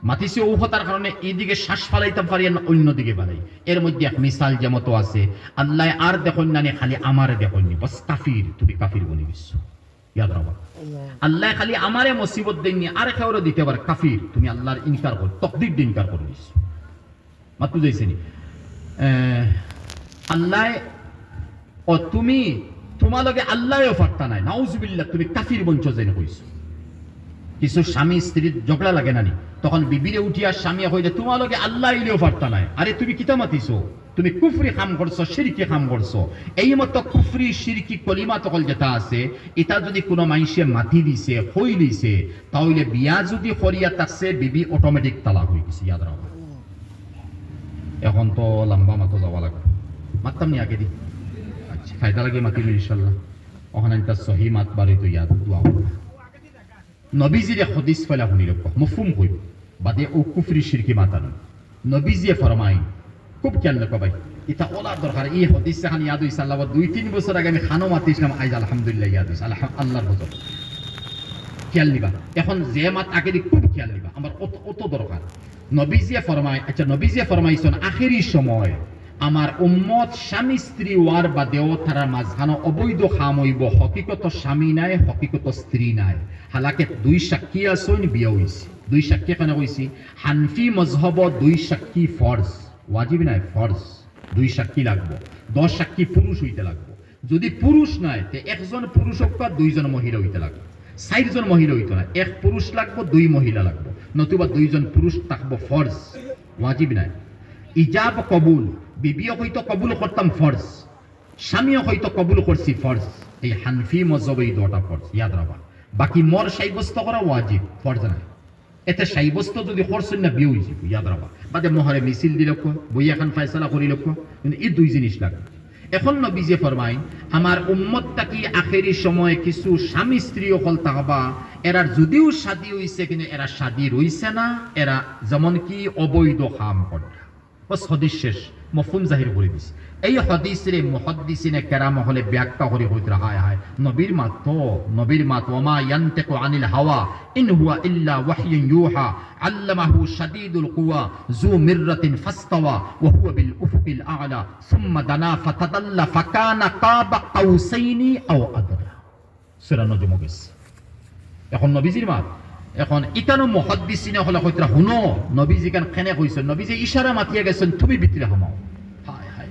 মাতিসি ঔহতার কারণে এইদিকে শ্বাস ফালাইতে পারি না অন্যদিকে বাড়াই এর মধ্যে এক মিসাল যেমত আছে আল্লাহ আর দেখুন না খালি আমারে দেখুননি বস কাফির তুমি কাফির বলে বিশ্ব ইয়াদ রাখো আল্লাহ খালি আমারে মুসিবত দেননি আর কাউরে দিতে পারে কাফির তুমি আল্লাহর ইনকার কর তাকদীর দিন ইনকার করে বিশ্ব মাতু যাইছেনি আল্লাহ ও তুমি তোমালকে আল্লাহও ফাটতা নাই নাউজুবিল্লাহ তুমি কাফির বঞ্চ জেনে কইছো কিছু স্বামী স্ত্রীর ঝগড়া লাগে নানি তখন বিবিরে উঠিয়া স্বামী কইলে তোমালকে আল্লাহ ইলেও ফাটতা নাই আরে তুমি কিতা মাতিছো তুমি কুফরি কাম করছো শিরকি কাম করছো এই মতো কুফরি শিরকি কলিমা তকল যেটা আছে এটা যদি কোনো মানুষে মাতি দিছে হই দিছে তাহলে বিয়া যদি করিয়া থাকছে বিবি অটোমেটিক তালাক হয়ে গেছে ইয়াদ রাখো এখন তো লম্বা মাতো যাওয়া লাগবে মাততাম নি আগে দি আচ্ছা ফায়দা লাগে মাতিল ইনশাআল্লাহ ওখানে একটা সহি মাত বাড়ি তো ইয়াদ দোয়া নবীজিরে হদিস ফেলা শুনি মফহুম কইব বাদে ও কুফরি শিরকি মাতানো নবীজিয়ে ফরমাই খুব খেয়াল রাখো ভাই, এটা ওলা দরকার। এই হদিস খান ইয়াদ হইছে আল্লাহ 2-3 বছর আগে আমি খানো মাতিছিলাম, আইজ আলহামদুলিল্লাহ ইয়াদ হইছে আল্লাহর বদল। খেয়াল নিবা, এখন যে মাত আগে খুব খেয়াল নিবা, আমার অত দরকার। নবীজিয়ে ফরমায়, আচ্ছা নবীজিয়ে ফরমাইছেন আখেরি সময় আমার উম্মত স্বামী স্ত্রী ওয়ার বাদেও তারা মাঝখানে অবৈধ খাম হইব, হকিকত স্বামী নাই, হকিকত স্ত্রী নাই। হালাকে 2 সাক্ষী আছেন, বিয়া হইছে। 2 সাক্ষী কেন কইছি? হানফি মজহব 2 সাক্ষী ফরজ, ওয়াজিব নাই, ফরজ। 2 সাক্ষী লাগবো, 10 সাক্ষী পুরুষ হইতে লাগবো। যদি পুরুষ নাই তে একজন পুরুষ হোক বা 2 জন মহিলা হইতে লাগবে। 4 জন মহিলা হইতো না, 1 পুরুষ লাগবো, 2 মহিলা লাগবো, নতুবা 2 জন পুরুষ থাকবো, ফরজ, ওয়াজিব নাই। ইজাব কবুল, বিবিও হয়তো কবুল করতাম ফরজ, স্বামীও হয়তো কবুল করছি ফরজ। এই হানফি মজহব এই 2টা ফরজ ইয়াদ রাখবা। বাকি মর সাব্যস্ত করা ওয়াজিব, ফরজ নাই। এতে সাব্যস্ত যদি করছেন না বিয়ে হইছে, ইয়াদ রাখবা। বাদে মহরে মিছিল দিল, বই এখন ফয়সালা করিল, কিন্তু এই 2 জিনিস লাগে। এখন নবীজি ফরমাই আমার উম্মতটা কি আখেরি সময় কিছু স্বামী স্ত্রী অকল থাকবা, এরা যদিও শাদী হইছে কিন্তু এরা শাদী রইছে না, এরা যেমন কি অবৈধ কাম করে। বস হদিস শেষ, মফহুম জাহির করে দিছে। এই হদিসের মুহাদ্দিসিনে কেরাম হলে ব্যাখ্যা করে হইতে হায় হায় নবীর মাত ওমা ইয়ানতিকু আনিল হাওয়া ইন হুয়া ইল্লা ওয়াহয়ুন ইউহা আল্লামাহু শাদীদুল কুওয়া যু মিররাতিন ফাস্তাওয়া ওয়া হুয়া বিল উফুকিল আ'লা সুম্মা দানা ফাতাদাল্লা ফাকানা কাবা কাউসাইনি আও আদনা। সূরা নজম গেছে। এখন নবীজির মাত, এখন ইকানো মুহাদ্দিসিনে হলে কইতরা হুনো নবীজি কান কেনে কইছেন, নবীজি ইশারা মাতিয়া গেছেন তুমি ভিতরে হামাও। হায় হায়,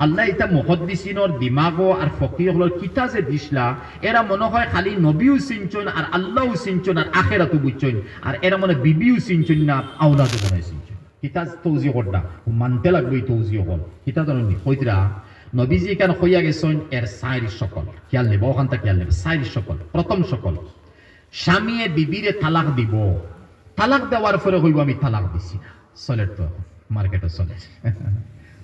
আল্লাহ এটা মুহাদ্দিসিনর দিমাগো আর ফকিহগুলোর কিতা যে দিছলা, এরা মনে হয় খালি নবীও চিনচন আর আল্লাহও চিনচন আর আখিরাতও বুঝছন, আর এরা মনে বিবিও চিনচন না আওলাদও বনাই চিনচন। কিতা তৌজি করডা মানতে লাগবে, এই তৌজি হল কিতা জানি কইতরা নবীজি কান কইয়া গেছেন এর 4 সকল। খেয়াল নেব, ওখানটা খেয়াল নেব। 4 সকল। প্রথম সকল, স্বামীয়ে বিবিরে তালাক দিব, তালাক দেওয়ার পরে কইব আমি তালাক দিছি না। চলে তো মার্কেটে চলে,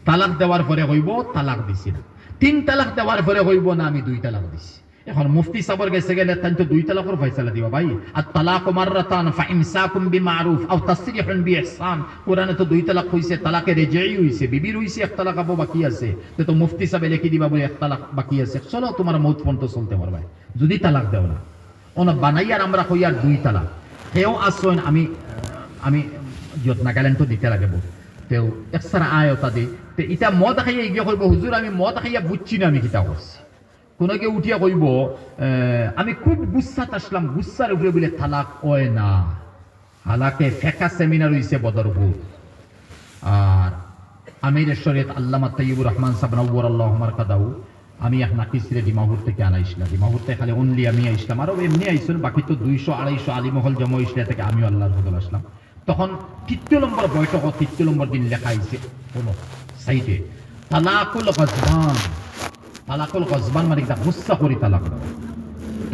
তালাক দেওয়ার পরে কইব তালাক দিছি না। 3 তালাক দেওয়ার পরে কইব না আমি 2 তালাক দিছি। এখন মুফতি সাহেবের কাছে গেলে তাই তো 2 তালাকের ফয়সালা দিবা ভাই। আর তালাকু মাররাতান ফাইমসাকুম বিমারুফ আও তাসরিহুন বিইহসান। কোরআনে তো 2 তালাক হইছে, তালাকে রেজাই হইছে, বিবির হইছে 1 তালাক আবো বাকি আছে। তো মুফতি সাহেব লিখে দিবা বলে 1 তালাক বাকি আছে, চলো তোমার মৌত পর্যন্ত চলতে পারবে যদি তালাক দেও না। ওনা বানাইয়ার আমরা কইয়ার 2 তালাক। হেও আসন আমি যত্না গেলেন তো দিতে লাগে বল, তেও এক্সট্রা আয়তা দি তে ইটা মদ খাইয়া গিয়ে কইব হুজুর আমি মদ খাইয়া বুঝছি না আমি কিতা করছি। কোন কেউ উঠিয়া কইব আমি খুব গুচ্ছাত আসলাম, গুচ্ছার উপরে বলে তালাক হয় না। হালাকে ফেকা সেমিনার হইছে বদরপুর। আর আমির শরীয়ত আল্লামা তাইয়্যিবুর রহমান সাহেব নওয়ারাল্লাহু মারকাদাহু, আমি এক নাকিসরে দিমাহুর থেকে আনাইছিলাম। দিমাহুর থেকে খালি অনলি আমি আইসলাম, আরও এমনি আইসুন, বাকি তো 200-250 আলিমহল জমা হইসলে থেকে আমিও আল্লাহর বদল আসলাম। তখন 3 নম্বর বৈঠক, 3 নম্বর দিন লেখা আইছে কোনো সাইটে তালাকুল গজবান। তালাকুল গজবান মানে এটা গুচ্ছা করি তালাক।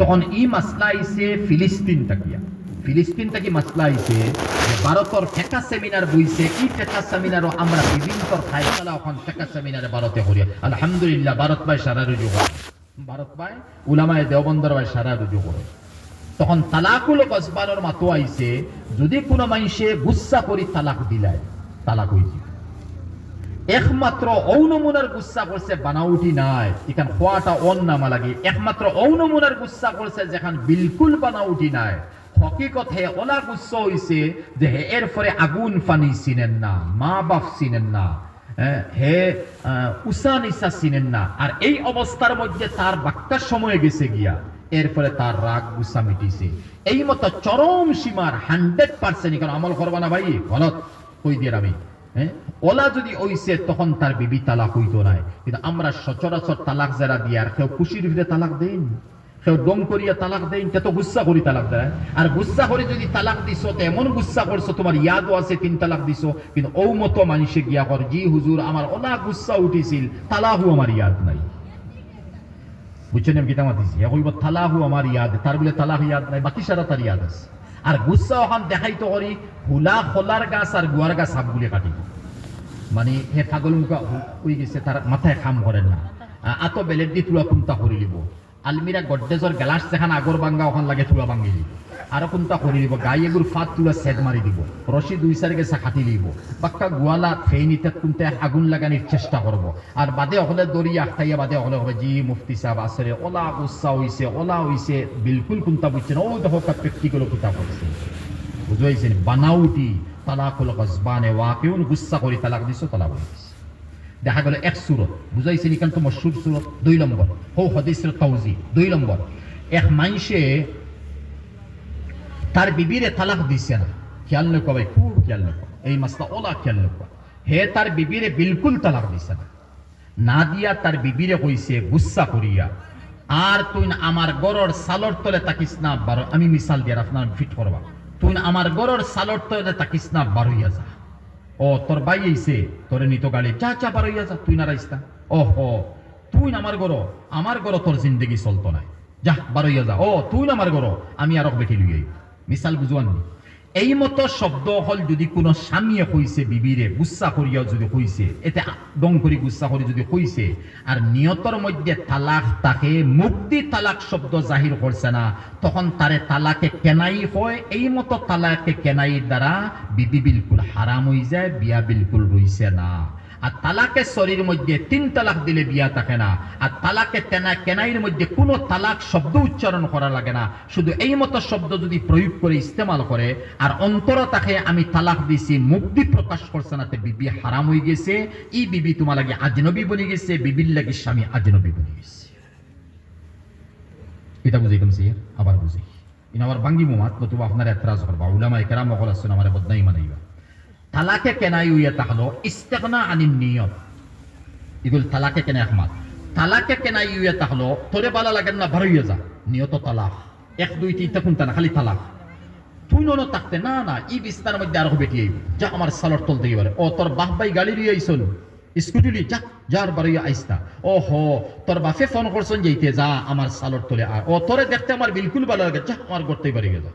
তখন ই মাসলা আইছে ফিলিস্তিন তাকিয়া, ফিলিস্তিন থেকে মাসলা আইছে যে ভারতের ফেকা সেমিনার বইছে। এই ফেকা সেমিনারও আমরা বিভিন্ন ফায়সালা ওখান ফেকা সেমিনারে ভারতে করি। আলহামদুলিল্লাহ ভারত ভাই সারা রুজু করে, ভারত ভাই উলামায়ে দেওবন্দর ভাই সারা রুজু করে। তখন তালাকুল গজবানের মাতো আইছে যদি কোনো মানুষে গুচ্ছা করি তালাক দিলায় তালাক হইছে। একমাত্র ঔনমুনার গুচ্ছা করছে বানাউটি নাই, এখান খোয়াটা অন নামা লাগে। একমাত্র ঔনমুনার গুচ্ছা করছে যেখান বিলকুল বানাউটি নাই। হকিকত হে ওলা গুচ্ছা হইছে যে হে এর পরে আগুন ফানি চিনেন না, মা বাপ চিনেন না, হে উষা নিশা চিনেন না। আর এই অবস্থার মধ্যে তার বাক্যার সময় গেছে গিয়া, এরপরে তার রাগ গুসা মিটিছে। এই মতো চরম সীমার 100% এখানে আমল করবা না ভাই, গলত কই দিয়ে আমি। ওলা যদি ওইছে তখন তার বিবি তালাক হইতো নাই। কিন্তু আমরা সচরাচর তালাক যারা দিয়ে আর কেউ খুশির ভিতরে তালাক দেন, কেউ দম করিয়া তালাক দেন, কে তো গুচ্ছা করি তালাক দেয়। আর গুচ্ছা করে যদি তালাক দিছো তো এমন গুচ্ছা করছো তোমার ইয়াদও আছে 3 তালাক দিছো, কিন্তু ও মতো মানুষে গিয়া কর জি হুজুর আমার ওলা গুচ্ছা উঠিছিল, তালাকও আমার ইয়াদ নাই। বুঝছেন আমি কিতা মাতিছি? কইব তালাকও আমার ইয়াদ, তার বলে তালাক ইয়াদ নাই, বাকি সারা তার ইয়াদ আছে। আর গুচ্ছা ওখান দেখাইতো করি হুলা খোলার গাছ আর গুয়ার গাছ হাফগুলি কাটিব। মানে হে পাগল মুখা হয়ে গেছে, তার মাথায় কাম করেন না, আত বেলের দি তুলা কুমতা করে লিব। আলমিরা গড্ডেজর গ্লাস যেখানে আগর ভাঙ্গা ওখান লাগে তুলা ভাঙ্গি দিব আরো কোনটা করে দিব গাই এগুলো ফাত তুলা সেদ মারি দিব রশি দুই সারি গেছে খাটি দিব বাক্কা গোয়ালা ফেইনিতে কোনটা আগুন লাগানোর চেষ্টা করব আর বাদে হলে দড়িয়া খাইয়া বাদে হলে হবে জি মুফতি সাহেব আসরে ওলা গুসা হইছে বিলকুল কোনটা বুঝছেন ও দেখো প্র্যাকটিক্যাল কোথা করছে বুঝাইছেন বানাউটি তালাকুল গজবানে ওয়াকিউন গুসা করি তালাক দিছো তালাক দিছো দেখা গেল এক সুরত বুঝাইছেন এখান তো মশহুর সুরত 2 নম্বর হো হাদিসের তাওজি 2 নম্বর এক মাইসে তার বিবিরে তালাক দিছে না খেয়াল নকো ভাই খুব খেয়াল নকো এই মাসলা ওলা খেয়াল নকো হে তার বিবিরে বিলকুল তালাক দিছে না দিয়া তার বিবিরে কইছে গুসা করিয়া আর তুই আমার গরর সালর তলে তাকিস না বারো আমি মিসাল দিয়ে আপনার ফিট করবা তুই আমার গরর সালর তলে তাকিস না বারোইয়া যা ও তোর ভাই আইছে তোরে নিত গাড়ি চা চা বারোইয়া যা তুই না রাইস্তা ওহো তুই আমার গরো তোর জিন্দগি চলতো নাই যা বারোইয়া যা ও তুই আমার গরো আমি আর বেটি লুই মিসাল বুঝুয়াননি এই মতো শব্দ হল যদি কোনো স্বামীয়ে কইছে বিবিরে গুসা করিয়া যদি কইছে এতে দং করি গুসা করি যদি কইছে আর নিয়তর মধ্যে তালাক তাকে মুক্তি তালাক শব্দ জাহির করছে না তখন তারে তালাকে কেনাই হয় এই মতো তালাকে কেনাইর দ্বারা বিবি বিলকুল হারাম হয়ে যায় বিয়া বিলকুল রইছে না আর তালাকে শরীর মধ্যে 3 তালাক দিলে বিয়া থাকে না আর তালাকে কেনাইয়ের মধ্যে কোনো তালাক শব্দ উচ্চারণ করা লাগে না শুধু এই মতো শব্দ যদি প্রয়োগ করে ইস্তেমাল করে আর অন্তর তাকে আমি তালাক দিছি মুক্তি প্রকাশ করছে না তে বিবি হারাম হয়ে গেছে এই বিবি তোমার লাগে আজনবী বনে গেছে বিবির লাগে স্বামী আজনবী বনে গেছে এটা বুঝাইতাম সে আবার বুঝি আবার বাঙ্গি মাত নতুবা আপনার এতরাজ করবা উলামা ইকরাম ওয়াল আসুন আমার বদনাই মানাইবা তালাকে কেনাই হইয়া তাহলো ইস্তেগনা আনিন নিয়ত এগুলো তালাকে কেনা একমাত তালাকে কেনাই হইয়া তাহলো তোরে বালা লাগেন না ভারইয়া যা নিয়ত তালাক 1 2 3 তখন না খালি তালাক তুই ননো থাকতে না না ই বিস্তার মধ্যে আর বেটি আইব যা আমার সালর তল থেকে পারে ও তোর বাপ ভাই গাড়ি লই আইছল স্কুটি লি যা যার বারইয়া আইস্তা ও হো তোর বাপে ফোন করছন যাইতে যা আমার সালর তলে আর ও তোরে দেখতে আমার বিলকুল ভালো লাগে যা আমার করতেই পারি যা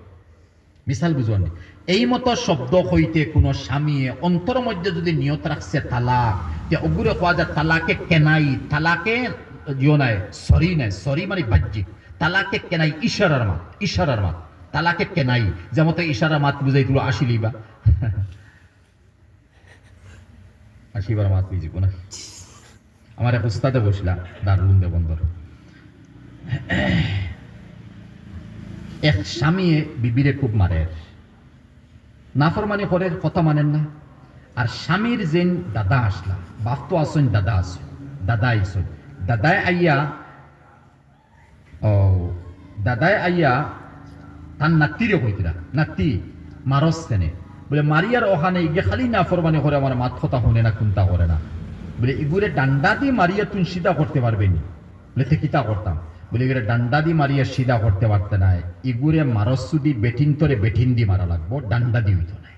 মিসাল বুঝুয়ানি এই মতো শব্দ হইতে কোনো স্বামী অন্তর মধ্যে যদি নিয়ত রাখছে তালাক যে অগুরে কোয়া যায় তালাকে কেনাই তালাকে জিও নাই সরি মানে বাহ্যিক তালাকে কেনাই ইশারার মাত তালাকে কেনাই যেমন তো ইশারা মাত বুঝাই তুলো আসিলিবা আসিবার মাত বুঝিব না আমার এক উস্তাদে বসলা দারুন দেবন্দর এক স্বামী বিবিরে খুব মারে নাফরমানি করে কথা মানেন না আর স্বামীর যেন দাদা আসলা বাপ তো আসুন দাদা আসুন দাদায় আইয়া তার নাতিরে কইতরা নাতি মারস তেনে বলে মারিয়ার ওখানে গিয়ে খালি নাফরমানি করে আমার মাত কথা শুনে না কোনটা করে না বলে ইগুরে ডান্ডা দিয়ে মারিয়া তুই সিধা করতে পারবেনি বলে তে কিতা করতাম বলে এগুলো ডান্ডা দি মারিয়া সিধা করতে পারতে না এগুরে মারসু দি বেঠিন তরে বেঠিন দি মারা লাগবো ডান্ডা দি হইতো না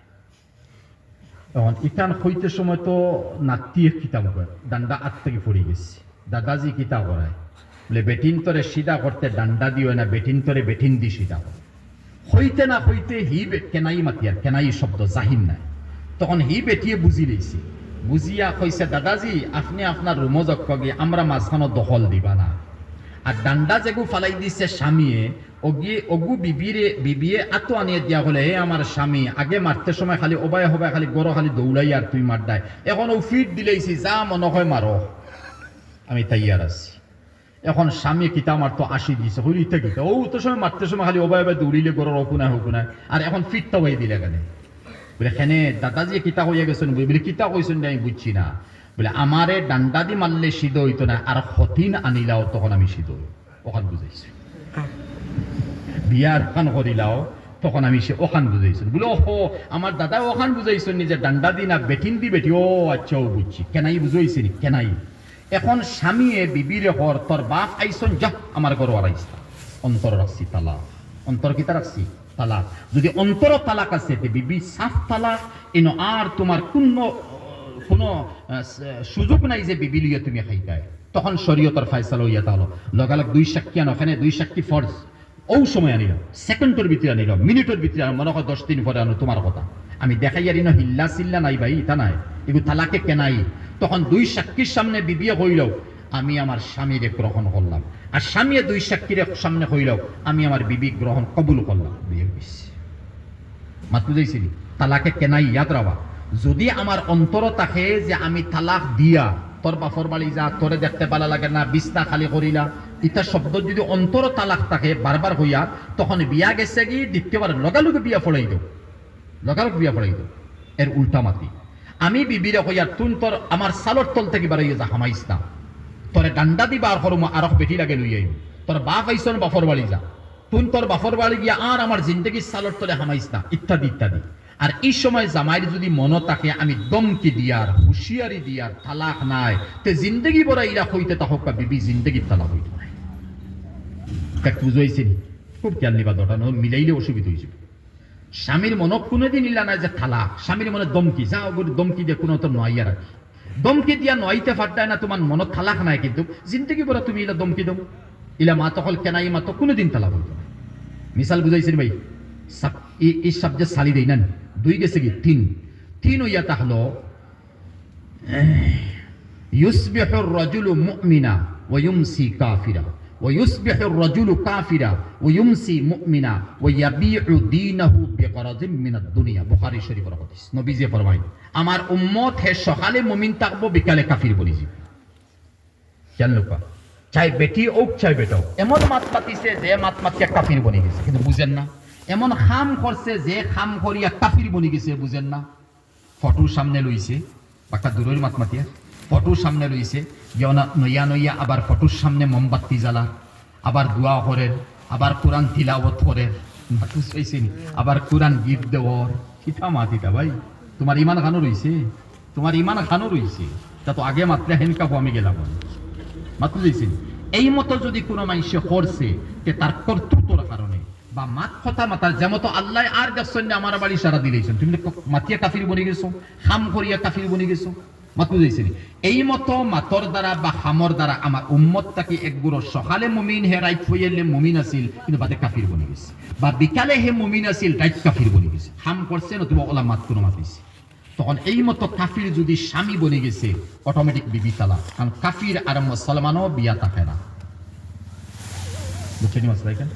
তখন ইটান হইতে সময় তো নাতি কিতাব করে ডান্ডা আত থেকে পড়ে গেছে দাদাজি কিতা করায় বলে বেঠিন তরে সিধা করতে ডান্ডা দি হয় না বেঠিন তরে বেঠিন দি সিধা করে হইতে না হইতে হি কেনাই মাতিয়ার কেনাই শব্দ জাহিন নাই তখন হি বেটিয়ে বুঝি লইছে বুঝিয়া কইছে দাদাজি আপনি আপনার রুমো যক্ষ গিয়ে আমরা মাঝখানো দখল দিবা না আর ডান্ডা যেগু ফালাই দিছে স্বামীয়ে অগু বিবিয়ে আতো আনিয়ে দিয়া হলে হে আমার স্বামী আগে মারতে সময় খালি ওবায় হবায় খালি গড় খালি দৌড়াই আর তুই মার দেয় এখন ও ফিট দিলেইছি যা মনে হয় মারো আমি তাইয়ার আছি এখন স্বামী কিতা মারতো 80 দিছে হইল ইটা কিতা ও তো সময় মারতে সময় খালি ওবায় দৌড়িলে গড় হকুনায় আর এখন ফিটটা হয়ে দিলে কেন বলে খেনে দাদাজি কিতা হইয়া গেছেন বলে কিতা কইছেন আমি বুঝছি না বলে আমারে ডান্ডা দি মারলে সিদ্ধ হইতো না আর হতিন আনিলাও তখন আমি সিদ্ধ ওখান বুঝাইছি বিয়ার খান করিলাও তখন আমি সে ওখান বুঝাইছি বলে ওহো আমার দাদা ওখান বুঝাইছেন নিজে ডান্ডা দি না বেটিন দি বেটি ও আচ্ছা ও বুঝছি কেনাই বুঝাইছি নি কেনাই এখন স্বামীয়ে বিবিরে হর তোর বাপ আইসন যা আমার ঘর আইসা অন্তর রাখছি তালা অন্তর কিতা রাখছি তালাক যদি অন্তর তালাক আছে বিবি সাফ তালাক এনো আর তোমার কোনো সুযোগ নাই যে বিবি লিয়ে তুমি খাইতাই তখন শরীয়তের ফয়সালা হইয়া তাহলো লগালগ 2 সাক্ষী আনো ওখানে 2 সাক্ষী ফরজ ও সময় আনিল সেকেন্ডের ভিতরে আনিল মিনিটের ভিতরে মনে হয় 10 দিন পরে আনো তোমার কথা আমি দেখাই আর ইনো হিল্লা সিল্লা নাই ভাই ইতা নাই এগুলো তালাকে কেনাই তখন 2 সাক্ষীর সামনে বিবিয়ে কইল আমি আমার স্বামীরে গ্রহণ করলাম, আর স্বামী দুই সাক্ষীর সামনে হইল আমি আমার বিবি গ্রহণ কবুল করলাম, বিয়ে হইছে। মাত বুঝাইছিলি তালাকে কেনাই ইয়াদ রাবা। যদি আমার অন্তর থাকে যে আমি তালাক দিয়া তোর বাফর বাড়ি যা, তোরে দেখতে ভালো লাগে না, বিছনা খালি করিলা, ইটা শব্দ যদি অন্তর তালাক থাকে বারবার হইয়া, তখন বিয়া গেছে কি দ্বিতীয়বার লগালগে বিয়া ফড়াই দাও, লগালগ বিয়া ফড়াই দাও। এর উল্টা মাতি আমি বিবিরে হইয়া তুন তোর আমার সালর তল থেকে বাড়াইয়া যা হামাইস না, তোরে ডান্ডা দিবা আর করম আর বেটি লাগে লই আইম, তোর বাপ আইসন বাফর বাড়ি যা, তুন তোর বাফর বাড়ি গিয়া আর আমার জিন্দগির সালর তলে হামাইস না, ইত্যাদি ইত্যাদি। আর এই সময় জামাইর যদি মন থাকে আমি দমকি দিয়ার হুঁশিয়ারি দিয়ার তালাক নাই, তে জিন্দগি বড় ইরা হইতে তাহক বিবি জিন্দগির তালাক হইতে নাই। বুঝাইছি খুব খেয়াল নিবা, দটা মিলাইলে অসুবিধা হয়েছে। স্বামীর মন কোনোদিন ইলা নাই যে তালাক, স্বামীর মনে দমকি যা দমকি দিয়ে কোনো তো নয়ার দমকি দিয়া নয়তে ফাটায় না, তোমার মনত তালাক নাই, কিন্তু জিন্দগি বড় তুমি ইলা দমকি দম ইলা মা তখন কেনাই মা তো কোনোদিন তালাক হইতে নাই। মিসাল বুঝাইছেন ভাই, এই সাবজেক্ট সালি দেই না, দুই গেছে কি তিন হইয়া তাহলো ইউসবিহুর রাজুলু মুমিনা ওয়া ইউমসি কাফিরা ওয়া ইউসবিহুর রাজুলু কাফিরা ওয়া ইউমসি মুমিনা ওয়া ইয়াবিউ দীনাহু বিগরাজিন মিনাদ দুনিয়া। বুখারী শরীফের হাদিস। নবীজি ফরমায় আমার উম্মত হে সকালে মুমিন থাকবো, বিকালে কাফির বনি যাবে। কেন লোকা চাই বেটি হোক চাই বেটা হোক, এমন মাত পাতিছে যে মাত মাতিয়া কাফির বনি গেছে, কিন্তু বুঝেন না। এমন খাম করছে যে খাম করিয়া কাফির বনি গেছে, বুঝেন না। ফটোর সামনে লইছে, একটা দূরের মাত মাতিয়া ফটোর সামনে লইছে, নইয়া নইয়া আবার ফটোর সামনে মোমবাতি জ্বালা, আবার দোয়া করেন, আবার কোরআন তিলাওয়াত করেন, আবার কোরআন গিফট দেওয়ার কিতা মাতিতা ভাই। তোমার ইমান খানো রইছে, তোমার ইমান খানো রইছে, তা তো আগে মাত্রে হেন কাপো আমি গেলাম মাত্র দিয়েছেন। এই মতো যদি কোনো মানুষে করছে যে তার কর্তৃত্বর কারণে বা মাত কথা মাতার যেমন আল্লাহ আর দেখছেন আমার বাড়ি সারা দিলেছেন, তুমি মাতিয়া কাফির বনে গেছো, খাম করিয়া কাফির বনে গেছো, মাতু দিয়েছেন। এই মতো মাতর দ্বারা বা খামর দ্বারা আমার উম্মত তাকে একগুলো সকালে মুমিন হে রাইট হইলে মুমিন আছিল, কিন্তু বাদে কাফির বনে গেছে, বা বিকালে হে মুমিন আছিল রাইট কাফির বনে গেছে। খাম করছে নতুবা ওলা মাত কোনো মাতিছে, তখন এই মতো কাফির যদি স্বামী বনে গেছে অটোমেটিক বিবি তালাক, কারণ কাফির আর মুসলমানও বিয়া থাকে না, বুঝছেন মাসলা এখানে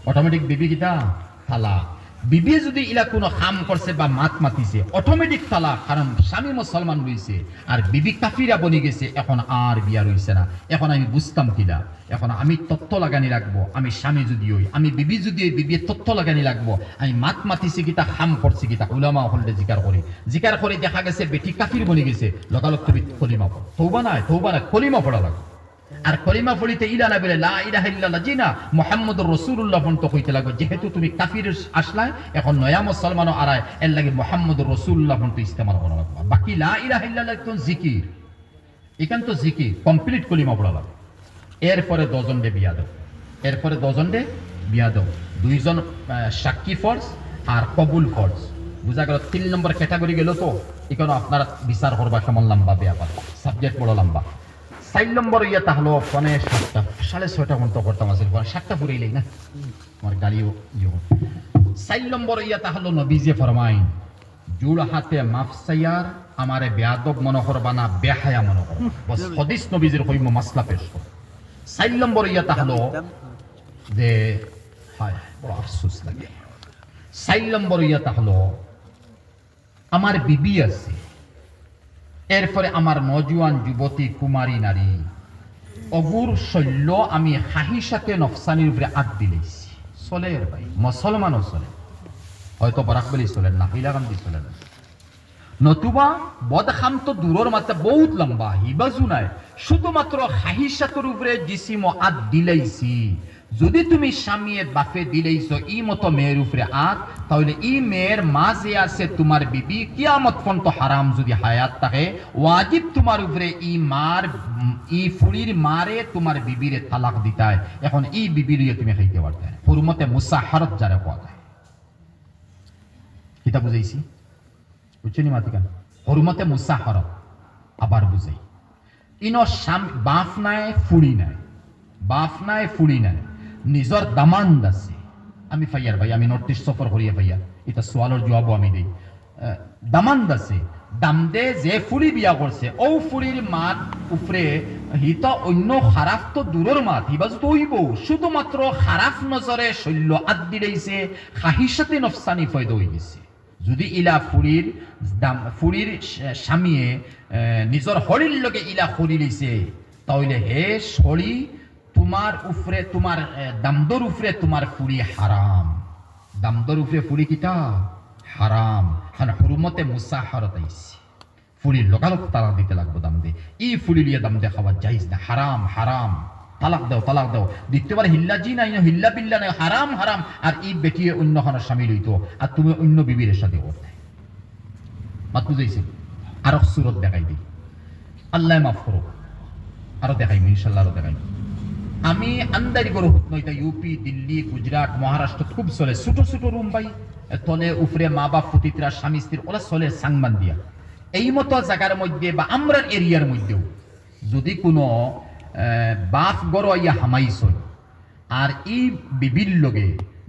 অটোমেটিক বিবি কিতা তালাক। বিবি যদি ইলা কোনো খাম করছে বা মাত মাতিছে অটোমেটিক তালাক, কারণ স্বামী মুসলমান রইছে আর বিবি কাফিরা বনে গেছে, এখন আর বিয়া রইছে না। এখন আমি বুঝতাম কিনা, এখন আমি তত্ত্ব লাগানি রাখবো, আমি স্বামী যদি হই, আমি বিবি যদি হই, বিবি তত্ত্ব লাগানি রাখবো, আমি মাত মাতিছি কিতা খাম করছি কিতা, উলামা হলতে জিকার করে দেখা গেছে বেটি কাফির বনে গেছে, লগালগ তুমি কলিমা পড়ো, তওবা নাই কলিমা পড়া লাগবে। আর কলিমা পড়িতে ইলা না বলে লা ইলাহা ইল্লাল্লাহ জি না মুহাম্মদুর রাসূলুল্লাহ পর্যন্ত কইতে লাগবে, যেহেতু তুমি কাফির আসলাই এখন নয়া মুসলমানও আরায়, এর লাগে মুহাম্মদুর রাসূলুল্লাহ পর্যন্ত ইস্তেমাল করা লাগবে। বাকি লা ইলাহা ইল্লাল্লাহ তো জিকির, এখান তো জিকির কমপ্লিট কলিমা পড়া লাগবে। এরপরে দশজনে বিয়া দাও, এরপরে দশজনে বিয়া দাও, দুইজন সাক্ষী ফরজ আর কবুল ফরজ। বুঝা গেল 3 নম্বর ক্যাটাগরি গেল। তো এখানে আপনারা বিচার করবা কেমন লম্বা বিয়া পার, সাবজেক্ট বড় লম্বা। 4 নম্বর ইয়া তাহলো ফোনে 7টা 6:30 ঘন্টা করতাম আসলে 7টা পুরাইলেই না আমার গাড়িও ইয়ে। 4 নম্বর ইয়া তাহলো নবীজি ফরমাইন জুড় হাতে মাফসাইয়ার আমারে বেয়াদব মনে করবা না, বেহায়া মনে করবা, বস হাদিস নবীজির কইম মাসলা পেশ কর। 4 নম্বর ইয়া তাহলো যে হায় বড় আফসোস লাগে। 4 নম্বর ইয়া তাহলো আমার বিবি আছে, এরপরে আমার নজওয়ান যুবতী কুমারী নারী অগুর শৈল্য আমি হাহিসাতে নফসানির উপরে আট দিলেছি, চলে ভাই মুসলমানও চলে, হয়তো বরাক বলি চলেন না, হিলাকান্দি চলে না, নতুবা বদখাম তো দূরের মাত্রা বহুত লম্বা, হিবাজু নাই, শুধুমাত্র হাহিসাতের উপরে জিসিম আট দিলেইছি। যদি তুমি স্বামীর বাপে দিলেইছ ই মতো মেয়ের উপরে আট, তাহলে ই মেয়ের মা যে আছে তোমার বিবি কিয়ামত পর্যন্ত হারাম যদি হায়াত থাকে, ওয়াজিব তোমার উপরে ই ফুড়ির মারে তোমার বিবিরে তালাক দিতায়। এখন ই বিবির তুমি খাইতে পারতে হুরমতে মুসাহারত যারা কোয়া যায়, কিতা বুঝাইছি বুঝছেনি মাতিকান, হুরমতে মুসাহারত আবার বুঝাই। ইনো বাপ নাই ফুড়ি নাই, বাপ নাই ফুড়ি নাই, নিজর দামান্ড আছে। আমি ফাইয়ার ভাই, আমি নর্থ ইস্ট সফর করিয়া ভাইয়া, এটা সোয়ালের জবাবও আমি দিই। দামান্ড আছে, দামদে যে ফুলি বিয়া করছে ও ফুলির মাত উপরে হিত অন্য খারাপ তো দূরের মাত হিবাজ তো হইব শুধুমাত্র খারাপ নজরে শৈল্য আদ দিলেইছে খাহিসাতে নফসানি ফয়দা হয়ে গেছে যদি ইলা ফুলির স্বামীয়ে নিজর হরির লগে ইলা হরি লইছে তাহলে হে সরি তোমার উপরে তোমার দামদর উপরে তোমার ফুলি হারাম দামদর উপরে ফুলি কিতা হারাম হান হুরমতে মুসাহারত আইছে ফুলির লোকালোক তালাক দিতে লাগবো দাম দে ই ফুলি লিয়ে দাম দে খাওয়া যাইজ না হারাম হারাম তালাক দাও দিতে পারে হিল্লা জি নাই হিল্লা বিল্লা নাই হারাম হারাম আর ই বেটিয়ে অন্য খানার স্বামী লইতো আর তুমি অন্য বিবির সাথে করতে মাত বুঝাইছি আরো সুরত দেখাই দিই আল্লাহ মাফ করো আরো দেখাইব ইনশাল্লাহ আরো দেখাইব আমি আন্দারি করো নইতা ইউপি দিল্লি গুজরাট মহারাষ্ট্র খুব চলে ছোট ছোট রুম পাই তলে উপরে মা বাপ পুতিতরা স্বামী স্ত্রীর ওরা চলে সাংবান দিয়া এই মতো জায়গার মধ্যে বা আমরার এরিয়ার মধ্যেও যদি কোনো বাপ গড় ইয়া হামাইছ আর ই বিবির লগে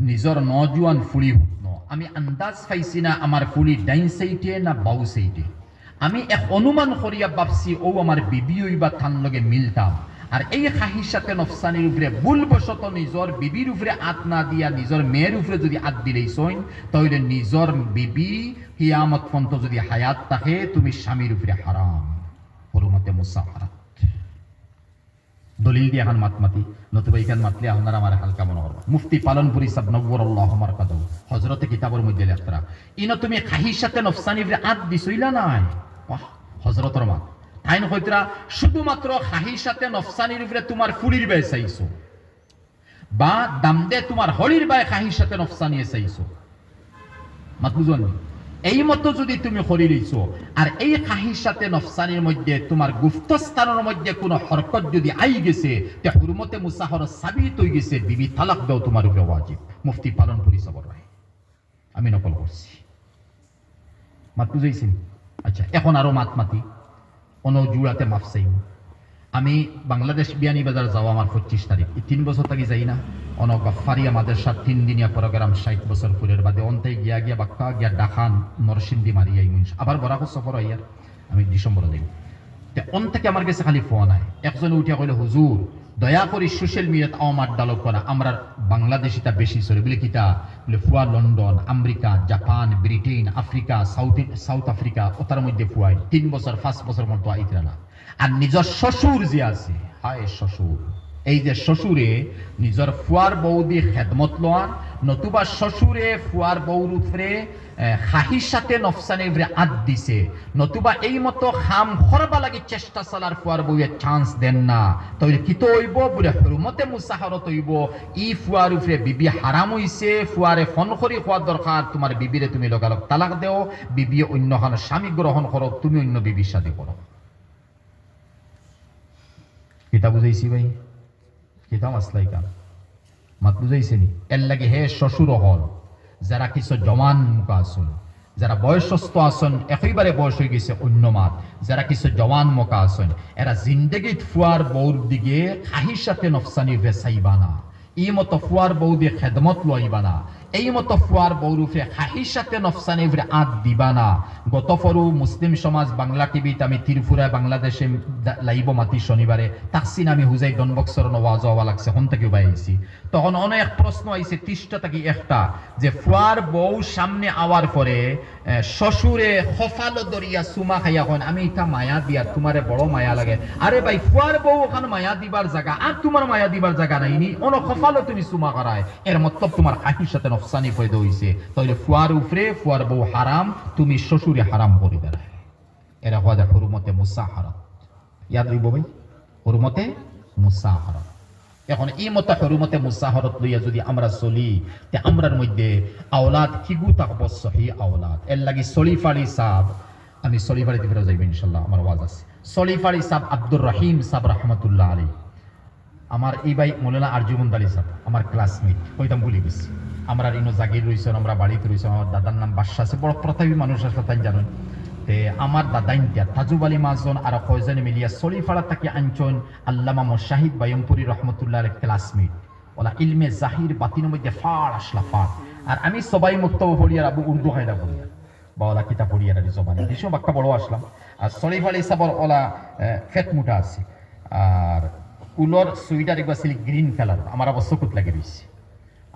নিজর নজুয়ান ফুলি হুতন আমি আন্দাজ পাইছি না আমার ফুলি ডাইন সাইডে না বাউ সাইডে আমি এক অনুমান করিয়া ভাবছি ও আমার বিবি বা থান লগে মিলতাম আর এই খাহিসাতে নফসানির উপরে ভুলবশত নিজর বিবির উপরে আত না দিয়া নিজর মেয়ের উপরে যদি আত দিলেই সইন তাহলে নিজর বিবি কিয়ামত পর্যন্ত যদি হায়াত থাকে তুমি স্বামীর উপরে হারাম হুরমতে মুসাহারাত দলিল দিয়ে এখন মাতমাতি নতুবা এখান মাতলে আপনারা আমার হালকা মনে করবো মুফতি পালনপুরি সাব নব্বরুল্লাহ মারকাদাহু হযরতে কিতাবের মধ্যে লেখরা ইনো তুমি খাহিসাতে নফসানির উপরে আত দিছইলা নাই বাহ হযরতের মা আইন হইতরা শুধুমাত্র খাহিসাতে নফসানির উপরে তোমার ফুলির বাই চাইছো বা দামদে তোমার হরির বাই খাহিসাতে নফসানিয়ে চাইছো মাত বুঝুন এই মতো যদি তুমি হরি লইছো আর এই খাহিসাতে নফসানির মধ্যে তোমার গুপ্তস্থানের মধ্যে কোনো হরকত যদি আই গেছে তে হুরমতে মুসাহর সাবিত হয়ে গেছে বিবি তালাক দাও তোমার উপরে ওয়াজিব মুফতি পালনপুরি সবর রায় আমি নকল করছি মাত বুঝাইছেন আচ্ছা এখন আরো মাতমাতি জুড়াতে মাফ চাইব আমি বাংলাদেশ বিয়ানীবাজার যাওয়া আমার 25 তারিখ এই 3 বছর থাকি যাই না গফারিয়া মাদ্রাসার 3 দিনিয়া প্রোগ্রাম 60 বছর পুরের বাদে অন্তে গিয়া বাক্কা গিয়া ডাকান নরসিংদী মারিয়া আবার বরাকর সফর হইয়ার আমি ডিসেম্বর দিই অন থেকে আমার কাছে খালি ফোন আয় একজনে উঠিয়া কইলে হুজুর দয়া করে সোশ্যাল মিডিয়াত আমার ডালক করা আমরা বাংলাদেশিটা বেশি চলে বলে কিতা বলে ফুয়া London America Japan Britain Africa South Africa ওটার মধ্যে ফুয়াই 3 বছর 5 বছর মতো আইতরা না আর নিজের শ্বশুর যে আছে হায় শ্বশুর এই যে শ্বশুরে নিজের ফুয়ার বৌদি খেদমত লোয়ার নতুবা শ্বশুরে ফুয়ার বউর উপরে খাহিসাতে নফসানির উপরে আদ দিছে নতুবা এই মতো খাম করবা লাগি চেষ্টা চালার ফুয়ার বউয়ে চান্স দেন না তাহলে কি তো হইব বলে হুরমতে মুসাহারত হইব ই ফুয়ার উপরে বিবি হারাম হইছে ফুয়ারে ফোন করি হওয়ার দরকার তোমার বিবিরে তুমি লগালগ তালাক দেও বিবি অন্য খান স্বামী গ্রহণ করো তুমি অন্য বিবির সাথে করো কিতা বুঝাইছি ভাই কিতা মাসলাই কাম মাত বুঝাইছেনি এর লাগে হে শ্বশুর হল যারা কিছু জওয়ান মুখা আসুন যারা বয়সস্থ আসন একেবারে বয়স হয়ে গেছে অন্য মাত যারা কিছু জওয়ান মুখা আসন এরা জিন্দগিত ফুয়ার বউর দিকে খাহিসাতে নফসানি ভেসাইবা না এই মতো ফুয়ার বউ দিয়ে খেদমত লইবা না এই মতো ফুয়ার বউরুফে খাহিসাতে নফসানি উপরে আদ দিবা না গত ফরু মুসলিম সমাজ বাংলা টিভিতে আমি ত্রিপুরায় বাংলাদেশে লাইব মাতি শনিবারে তাকসিন আমি হুজাই ডনবক্সর নওয়াজ হওয়া লাগছে হন থেকে বাইছি তখন অনেক প্রশ্ন আইছে 30টা থেকে একটা যে ফুয়ার বউ সামনে আওয়ার পরে শ্বশুরে খফালো দরিয়া সুমা খাইয়া কন আমি এটা মায়া দিয়া তোমারে বড় মায়া লাগে আরে ভাই ফুয়ার বউ ওখানে মায়া দিবার জায়গা আর তোমার মায়া দিবার জায়গা নাইনি অন খফালো তুমি সুমা করায় এর মতলব তোমার খাহিসাতে নফসানি ফয়দা হইছে তাহলে ফুয়ার উপরে ফুয়ার বউ হারাম তুমি শ্বশুরে হারাম করে দেয় এরা হওয়া যায় হুরমতে মুসাহারাত ইয়াদ রইব ভাই হুরমতে মুসাহারাত এখন এই মতো হুরমতে মুসাহারাত লইয়া যদি আমরা চলি তে আমরার মধ্যে আওলাদ কিগু থাকবো সহি আওলাদ এর লাগি সলিফারি সাহেব আমি সলিফারি দিবরা যাইব ইনশাআল্লাহ আমার ওয়াজ আছে সলিফারি সাহেব আব্দুর রহিম সাহেব রাহমাতুল্লাহ আলাইহি আমার এই ভাই মৌলানা আরজুমন্দ আলী সাহেব আমার ক্লাসমেট কইতাম বলি গেছি আমরা ইনো জাগির রইছেন আমরা বাড়িতে রইছেন আমার দাদার নাম বাদশা আছে বড় প্রতাপী মানুষ আসলে তাই জানেন তে আমার দাদাইনটা তাজুব আলী মাজন আর কয়জনে মিলিয়া সলিফাড়া থেকে আনছন আল্লামা মুশাহিদ বায়মপুরি রহমতুল্লাহ এর ক্লাসমেট ওলা ইলমে জাহির বাতিনের মধ্যে ফাড় আসলা ফাড় আর আমি সবাই মুক্তব পড়িয়ার আবু উর্দু খাইদা পড়িয়া বা ওলা কিতাব পড়িয়ে রাখি জমানি কিছু বাক্কা বড় আসলাম আর শরীফ আলী সাবর ওলা ফেট মুটা আছে আর উলর সুইটার একবার ছিল গ্রিন কালার আমার অবশ্য কুত লাগে রয়েছে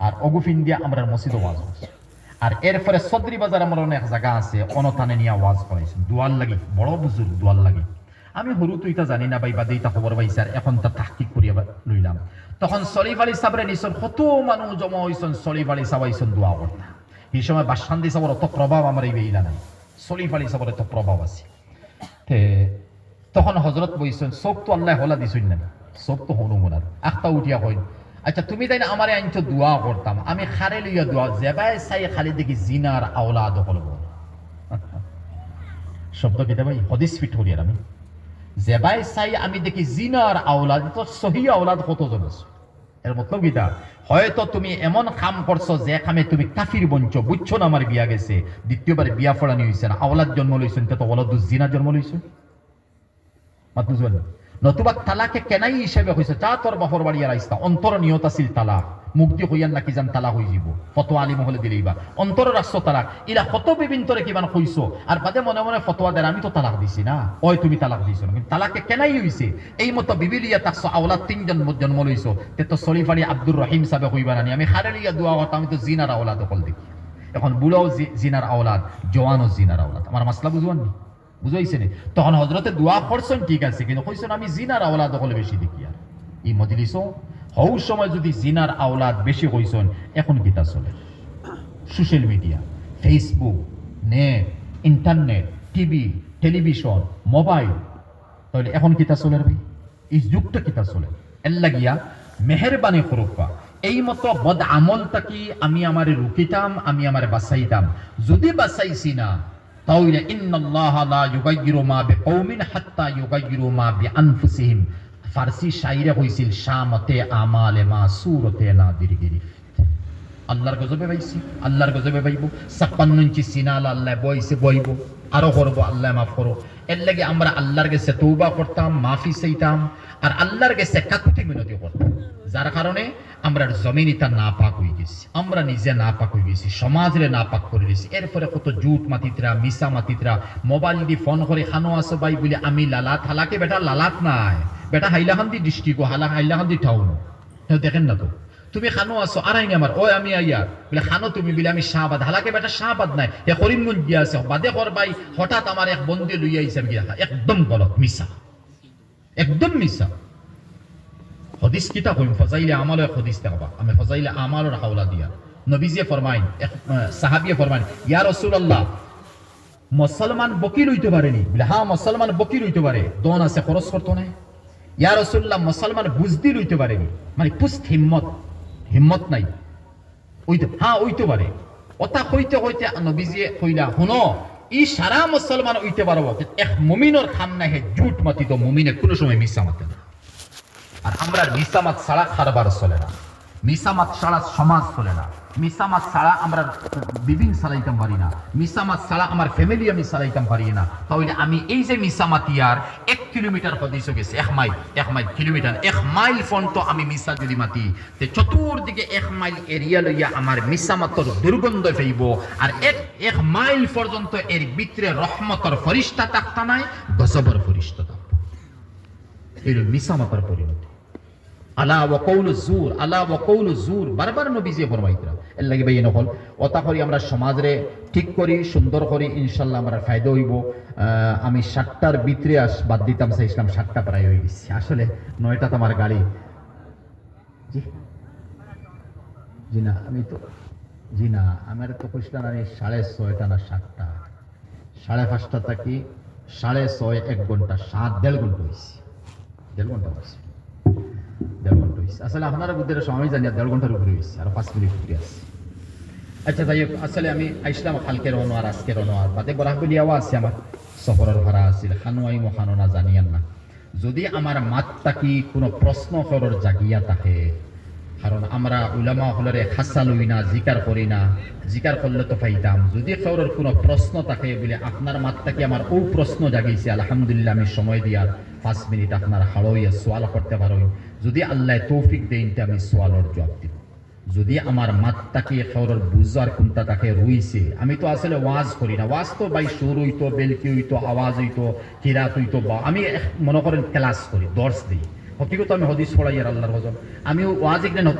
আর অগুফিন দিয়া আমরা মসজিদ ওয়াজ হচ্ছে আর এরপরে সদরি বাজার আমার অনেক জায়গা আছে অনতানে নিয়ে ওয়াজ করাইছেন দোয়াল লাগে বড় বুজুর্গ দোয়াল লাগে আমি হরু তুই তা জানি না ভাই বাদে তা খবর পাইছি আর এখন তা তাহকিক করিয়া লইলাম তখন শরীফ আলী সাবরে নিছেন কত মানুষ জমা হইছেন শরীফ আলী সাহেব আইছেন দোয়া করতে এই সময় বাসান্দি সাবর অত প্রভাব আমার এই বেইলা নাই শরীফ আলী সাবর এত প্রভাব আছে তখন হজরত বইছেন চোখ তো আল্লাহ হলা দিছুন না চোখ তো হনুমনার আখটা উঠিয়া কইন আচ্ছা তুমি তাই না আমার আইনটো দোয়া করতাম আমি খারে লইয়া দোয়া যেবাই চাই খালি দেখি জিনার আওলাদ করব শব্দ কেটে ভাই হদিস ফিট করিয়ার আমি যেবাই চাই আমি দেখি জিনার আওলাদ তো সহি আওলাদ কতজন আছে এর মতলব গীতা হয়তো তুমি এমন কাম করছো যে কামে তুমি কাফির বঞ্চ বুঝছো না আমার বিয়া গেছে দ্বিতীয়বার বিয়া ফড়ানি হয়েছে না আওলাদ জন্ম লইছেন তো ওলাদ জিনা জন্ম লইছেন মাত বুঝবেন নতুবা তালাকে কেনাই হিসেবে হয়েছে তা তোর বাপর বাড়ি আর আইস্তা অন্তর নিয়ত আছিল তালাক মুক্তি হইয়ান নাকি যান তালাক হয়ে যাব ফতোয়া আলী মহলে দিলেই বা অন্তর রাষ্ট্র তালাক ইলা কত বিভিন্তরে কিমান কইছো আর বাদে মনে মনে ফতোয়া দেন আমি তো তালাক দিছি না ওই তুমি তালাক দিছো না কিন্তু তালাকে কেনাই হইছে এই মতো বিবিলিয়া তাকছো আওলাদ তিনজন জন্ম লইছো তে তো শরীফ আলী আব্দুর রহিম সাহেব কইবা না আমি খারেলিয়া দোয়া করতাম আমি তো জিনার আওলাদ কল দেখি এখন বুড়াও জিনার আওলাদ জওয়ানও জিনার আওলাদ আমার মাসলা বুঝবান নি বুঝাইছে নি তখন হজরতে দোয়া করছেন ঠিক আছে কিন্তু কইছেন আমি জিনার আওলাদ হলে বেশি দেখি আর এই মজলিসও হৌ সময় যদি জিনার আওলাদ বেশি কইছেন এখন কিতা চলে social media Facebook net internet TV television mobile তাহলে এখন কিতা চলে ভাই এই যুগটা কিতা চলে এর লাগিয়া মেহেরবানি করুকা এই মতো বদ আমল তাকি আমি আমারে রুকিতাম আমি আমারে বাঁচাইতাম যদি বাঁচাইছি না তাহলে ইন্নাল্লাহা লা ইউগাইয়িরু মা বিকওমিন হাত্তা ইউগাইয়িরু মা বিআনফুসিহিম ফারসি শায়রে হইছিল শামতে আমালে মা সুরতে নাদির গিরিফত আল্লাহর গজবে পাইছি আল্লাহর গজবে পাইব 56 ইঞ্চি সিনাল আল্লাহ বইব আরো করব আল্লাহ মাফ করো এর লাগে আমরা আল্লাহর কাছে তওবা করতাম মাফি চাইতাম আর আল্লাহর কাছে কাকুতি মিনতি করতাম যার কারণে আমরা জমিনিটা নাপাক হয়ে গেছি আমরা নিজে নাপাক হয়ে গেছি সমাজরে নাপাক করে দিয়েছি এরপরে কত জুট মাতিতরা মিশা মাতিতরা মোবাইল দি ফোন করে খানো আসো ভাই বলে আমি লালাত হালাকে বেটা লালাত নাই বেটা হাইলাকান্দি ডিস্ট্রিক্ট হাইলাকান্দি টাউন দেখেন না তো তুমি খানো আসো আর আইনি আমার ওই আমি আইয়া বলে খানো তুমি বলে আমি শাহবাদ হালাকে বেটা শাহবাদ নাই এ করিমগঞ্জ গিয়া আছে বাদে কর ভাই হঠাৎ আমার এক বন্ধু লইয়া আইছে গিয়া একদম গলত মিশা একদম মিশা হদিস কিতা কইম ফজাইলে আমালের হদিস দেখবা আমি ফজাইলে আমালের হাওলা দিয়া নবীজি ফরমাইন সাহাবিয়ে ফরমাইন ইয়া রাসূলুল্লাহ মুসলমান বকির হইতে পারেনি বলে হ্যাঁ মুসলমান বকির হইতে পারে দন আছে খরচ করতে নাই ইয়া রাসূলুল্লাহ মুসলমান বুজদির হইতে পারেনি মানে পুস্ত হিম্মত নাই ওইতে হ্যাঁ হইতে পারে ওটা কইতে কইতে নবীজি কইলা শুনো ই সারা মুসলমান হইতে পারবো এক মুমিনের খাম নাই হে জুট মাতি তো মুমিনে কোনো সময় মিশা মাতে না আর আমরা মিসামাত ছাড়া খারবার চলে না মিসামাত ছাড়া সমাজ চলে না মিসামাত ছাড়া আমরা বিভিন্ন চালাইতাম পারি না মিসামাত ছাড়া আমার ফ্যামিলি আমি চালাইতাম পারি না তাহলে আমি এই যে মিসামাতিয়ার 1 কিলোমিটার হদিস গেছে 1 মাইল কিলোমিটার 1 মাইল ফোন তো আমি মিসা যদি মাতি তে চতুর্দিকে 1 মাইল এরিয়া লইয়া আমার মিসামাতর দুর্গন্ধ ফেইব আর 1 মাইল পর্যন্ত এর ভিতরে রহমতের ফরিশতা থাকতা নাই গজবের ফরিশতা থাকতো এই মিসামাতের পরিণতি আলা ওয়া কওলু জুর বারবার নবীজি ফরমাইতরা এর লাগি ভাই নকল ওতা করি আমরা সমাজরে ঠিক করি সুন্দর করি ইনশাআল্লাহ আমরা ফায়দা হইব আমি 7টার ভিতরে বাদ দিতাম চাইছিলাম 7টা প্রায় হয়ে গেছে আসলে 9টা তো আমার গাড়ি জি না আমি তো জি না আমার তো কইছিলাম আমি 6:30টা না 7টা 5:30টা থেকে 6:30 1 ঘন্টা 7.5 ঘন্টা হয়েছে 1.5 ঘন্টা হয়েছে 1.5 ঘন্টা হয়েছে আসলে আপনারা বুদ্ধের সময় জানি 1.5 ঘন্টার উপরে হয়েছে আর 5 মিনিট ঘুরে আসছে আচ্ছা যাই হোক আসলে আমি আইসলাম কালকে রনো আর আজকে রনো আর বাদে বরাহবলিয়াও আছে আমার সফরের ভাড়া আছিল খানোয়াই মখানো না জানিয়ান না যদি আমার মাতটা কি কোনো প্রশ্ন করার জাগিয়া থাকে কারণ আমরা উলামা হলরে খাসা লই না জিকার করি না জিকার করলে তো পাইতাম যদি কারোর কোনো প্রশ্ন থাকে বলে আপনার মাতটা কি আমার ও প্রশ্ন জাগিয়েছে আলহামদুলিল্লাহ আমি সময় দিয়ার 5 মিনিট আপনার হাড়ইয়া সোয়াল করতে পারো যদি আল্লাহ তৌফিক দেন আমি সোয়ালের জবাব দিব যদি আমার মাত্তাকে খবরের বুঝার কোনটা তাকে রইছে, আমি তো আসলে ওয়াজ করি না, ওয়াজ তো ভাই সুর হইতো, বেলকি হইতো, আওয়াজ হইতো, কিরাত হইতো, বা আমি মনে করেন ক্লাস করি, দর্শ দিই, হকিগত আমি হদিস পড়াই আর আল্লাহর ভজন, আমি ওয়াজ এখানে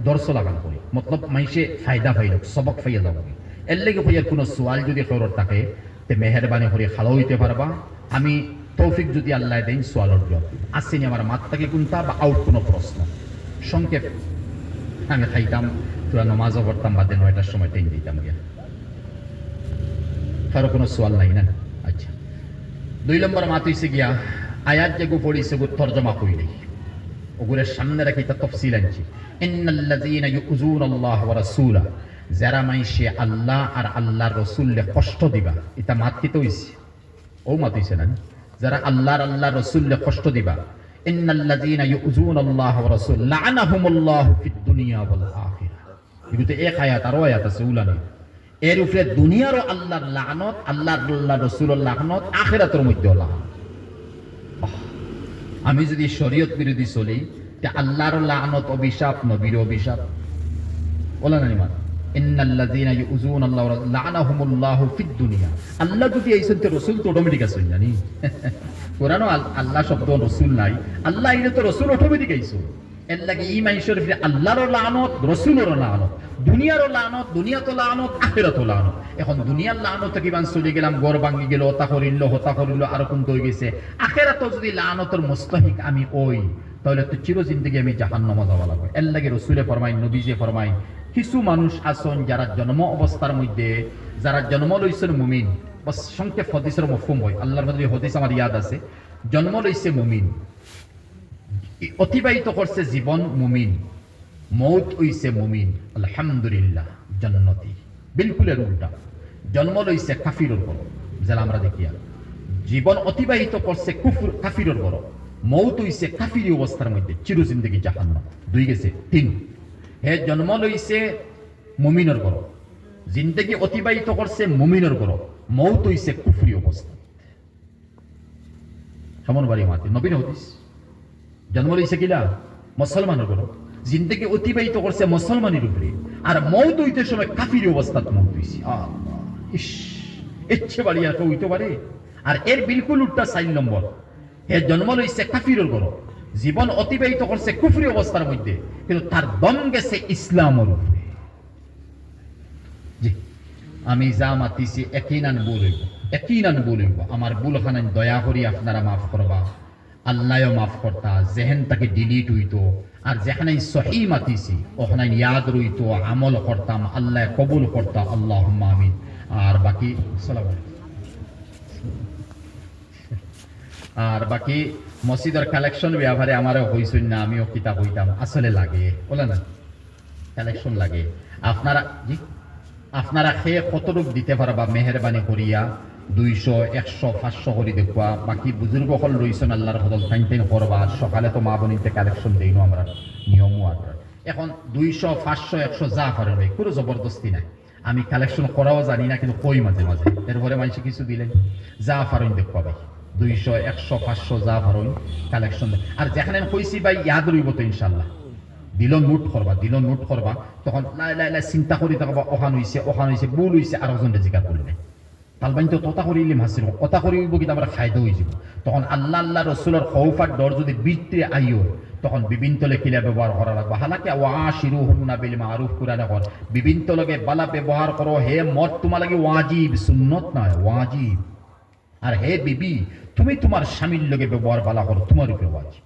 দর্শ লাগান করি, মতলব মাইসে ফায়দা পাইল, সবক পাইয়া যাব। এর লেগে হইয়ার কোনো সোয়াল যদি খবর থাকে তে মেহরবানি করে খালো হইতে পারবা। আমি তৌফিক যদি আল্লাহ দেন সোয়ালের জবাব আসেনি আমার মাত্তাকে কোনটা বা আউট কোনো প্রশ্ন সংক্ষেপ আমি খাইতাম, তোরা নমাজও পড়তাম, বাদে 9টার সময় টাইম দিতাম গিয়া। কারো কোনো সোয়াল নাই না? আচ্ছা, 2 নম্বর মাত হইছে গিয়া আয়াত যেগু পড়িছে গু তরজমা কইলেই ওগুলোর সামনে রাখি তা তফসিল আনছি। ইন্নাল্লাযীনা ইউযুনাল্লাহ ওয়া রাসূলা, যারা মাইসে আল্লাহ আর আল্লাহর রাসূলকে কষ্ট দিবা, এটা মাত কি তো হইছে? ও মাত হইছে না? যারা আল্লাহর রাসূলকে কষ্ট দিবা, ইন্নাল্লাযীনা ইউযুনাল্লাহ ওয়া রাসূল লা'নাহুমুল্লাহু ফিদ দুনিয়া ওয়াল আখিরাহ। কিন্তু এক আয়াত আরো আয়াত আছে উলানি, এর উপরে দুনিয়ারও আল্লাহর লানত, আল্লাহর রাসূলের লানত, আখিরাতের মধ্যেও লানত। আমি যদি শরীয়ত বিরোধী চলি, তে আল্লাহর লানত অভিশাপ, নবীর অভিশাপ বলা না নিমান। ইন্নাল্লাযীনা ইউযুনাল্লাহ লা'নাহুমুল্লাহু ফিদ দুনিয়া, আল্লাহ যদি এইসব তে রাসূল তো অটোমেটিক আছে জানি। কোরআনও আল্লাহ শব্দ রাসূল নাই, আল্লাহ ইনে তো রাসূল অটোমেটিক আইছো। এর লাগি ঈমান শরীফে আল্লাহর লানত, রাসূলের লানত, দুনিয়ারও লানত, দুনিয়াতো লানত, আখিরাতও লানত। এখন দুনিয়ার লানত কিবান চলে গেলাম, গড় ভাঙি গেল, হতা করিল আর কোন হয়ে গেছে। আখিরাতও যদি লানতের মুস্তাহিক আমি ওই, তাহলে তো চির জিন্দেগি আমি জাহান্নামে যাওয়া লাগবে। এর লাগি রাসূলে ফরমায়, নবীজি ফরমায়, কিছু মানুষ আছেন যারা জন্ম অবস্থার মধ্যে, যারা জন্ম লইছেন মুমিন, বাস সংক্ষেপ হাদিসের মফহুম হয়, আল্লাহর মধ্যে হাদিস আমার ইয়াদ আছে, জন্ম লইছে মুমিন, অতিবাহিত করছে জীবন মুমিন, মৌত হইছে মুমিন, আলহামদুলিল্লাহ জান্নাতি। বিলকুলের উল্টা, জন্ম লইছে কাফিরের বড়, যারা আমরা দেখি, জীবন অতিবাহিত করছে কুফর কাফিরের বড়, মৌত হইছে কাফিরি অবস্থার মধ্যে, চির জিন্দেগি জাহান্নাম। 2 গেছে 3, হে জন্ম লইছে মুমিনের বড়, জিন্দেগি অতিবাহিত করছে মুমিনের বড়, মৌত হইছে কুফরি অবস্থা। কেমন বাড়ি মাতে নবীর হাদিস, জন্ম লইছে কিলা মুসলমানের বড়, জিন্দেগি অতিবাহিত করছে মুসলমানের উপরে, আর মৌত হইতে সময় কাফিরি অবস্থাত মৌত হইছে। ইস, ইচ্ছে বাড়ি আর হইতে পারে। আর এর বিলকুল উল্টা 4 নম্বর, হে জন্ম লইছে কাফিরের বড়, জীবন অতিবাহিত করছে কুফরি অবস্থার মধ্যে, কিন্তু তার দম গেছে ইসলামের উপরে। জি, আমি যা মাতিছি একিনান বলইব, আমার ভুলখান দয়া করি আপনারা মাফ করবা, আল্লাহও মাফ করতা, জেহেন তাকে ডিলিট হইতো, আর যেখানে সহি মাতিছি ওখানে ইয়াদ রইতো, আমল করতাম, আল্লাহ কবুল করতা, আল্লাহুম্মা আমিন। আর বাকি সালাম আর বাকি মসজিদের কালেকশন ব্যাপারে আমারও হইছেন না, আমিও কিতাব হইতাম, আসলে লাগে বলে না, কালেকশন লাগে। আপনারা জি, আপনারা খেয়ে কতটুক দিতে পারবা মেহরবানি করিয়া 200, 100, 500 করে দেখবা। বাকি বুজুর্গ হল রইছেন, আল্লাহর ফজল টাইম করবা। সকালে তো মা বোনিতে কালেকশন দেইনো আমরা, নিয়মও আছে। এখন 200, 500, 100 যা পারেন ভাই, কোনো জবরদস্তি নাই। আমি কালেকশন করাও জানি না, কিন্তু কই মাঝে মাঝে এরপরে মানুষ কিছু দিলেন, যা পারেন দেখবা ভাই, 200, 100, 500 যা পারেন কালেকশন। আর যেখানে কইছি ভাই ইয়াদ রইব তো ইনশাল্লাহ, দিল নোট করবা, তখন চিন্তা করি থাকবা, ওখান হইছে ভুল হইছে, আর ওজনটা জিজ্ঞাসা করলে তালবাইন তো তথা করিলে হাসিল, কথা করি হইব, কিন্তু আমরা খাইতে হয়ে যাব। তখন আল্লাহ রসুলের খৌফার ডর যদি বৃত্তি আইও, তখন বিভিন্ন লেখিলা ব্যবহার করা লাগবে। হালাকি ওয়াশিরুহুন্না বিল মারুফ কুরআনে কর, বিভিন্ন লগে বালা ব্যবহার করো। হে মত তোমার লাগে ওয়াজিব, সুন্নত নয়, ওয়াজিব। আর হে বিবি, তুমি তোমার স্বামীর লগে ব্যবহার বালা করো, তোমার উপরে ওয়াজিব,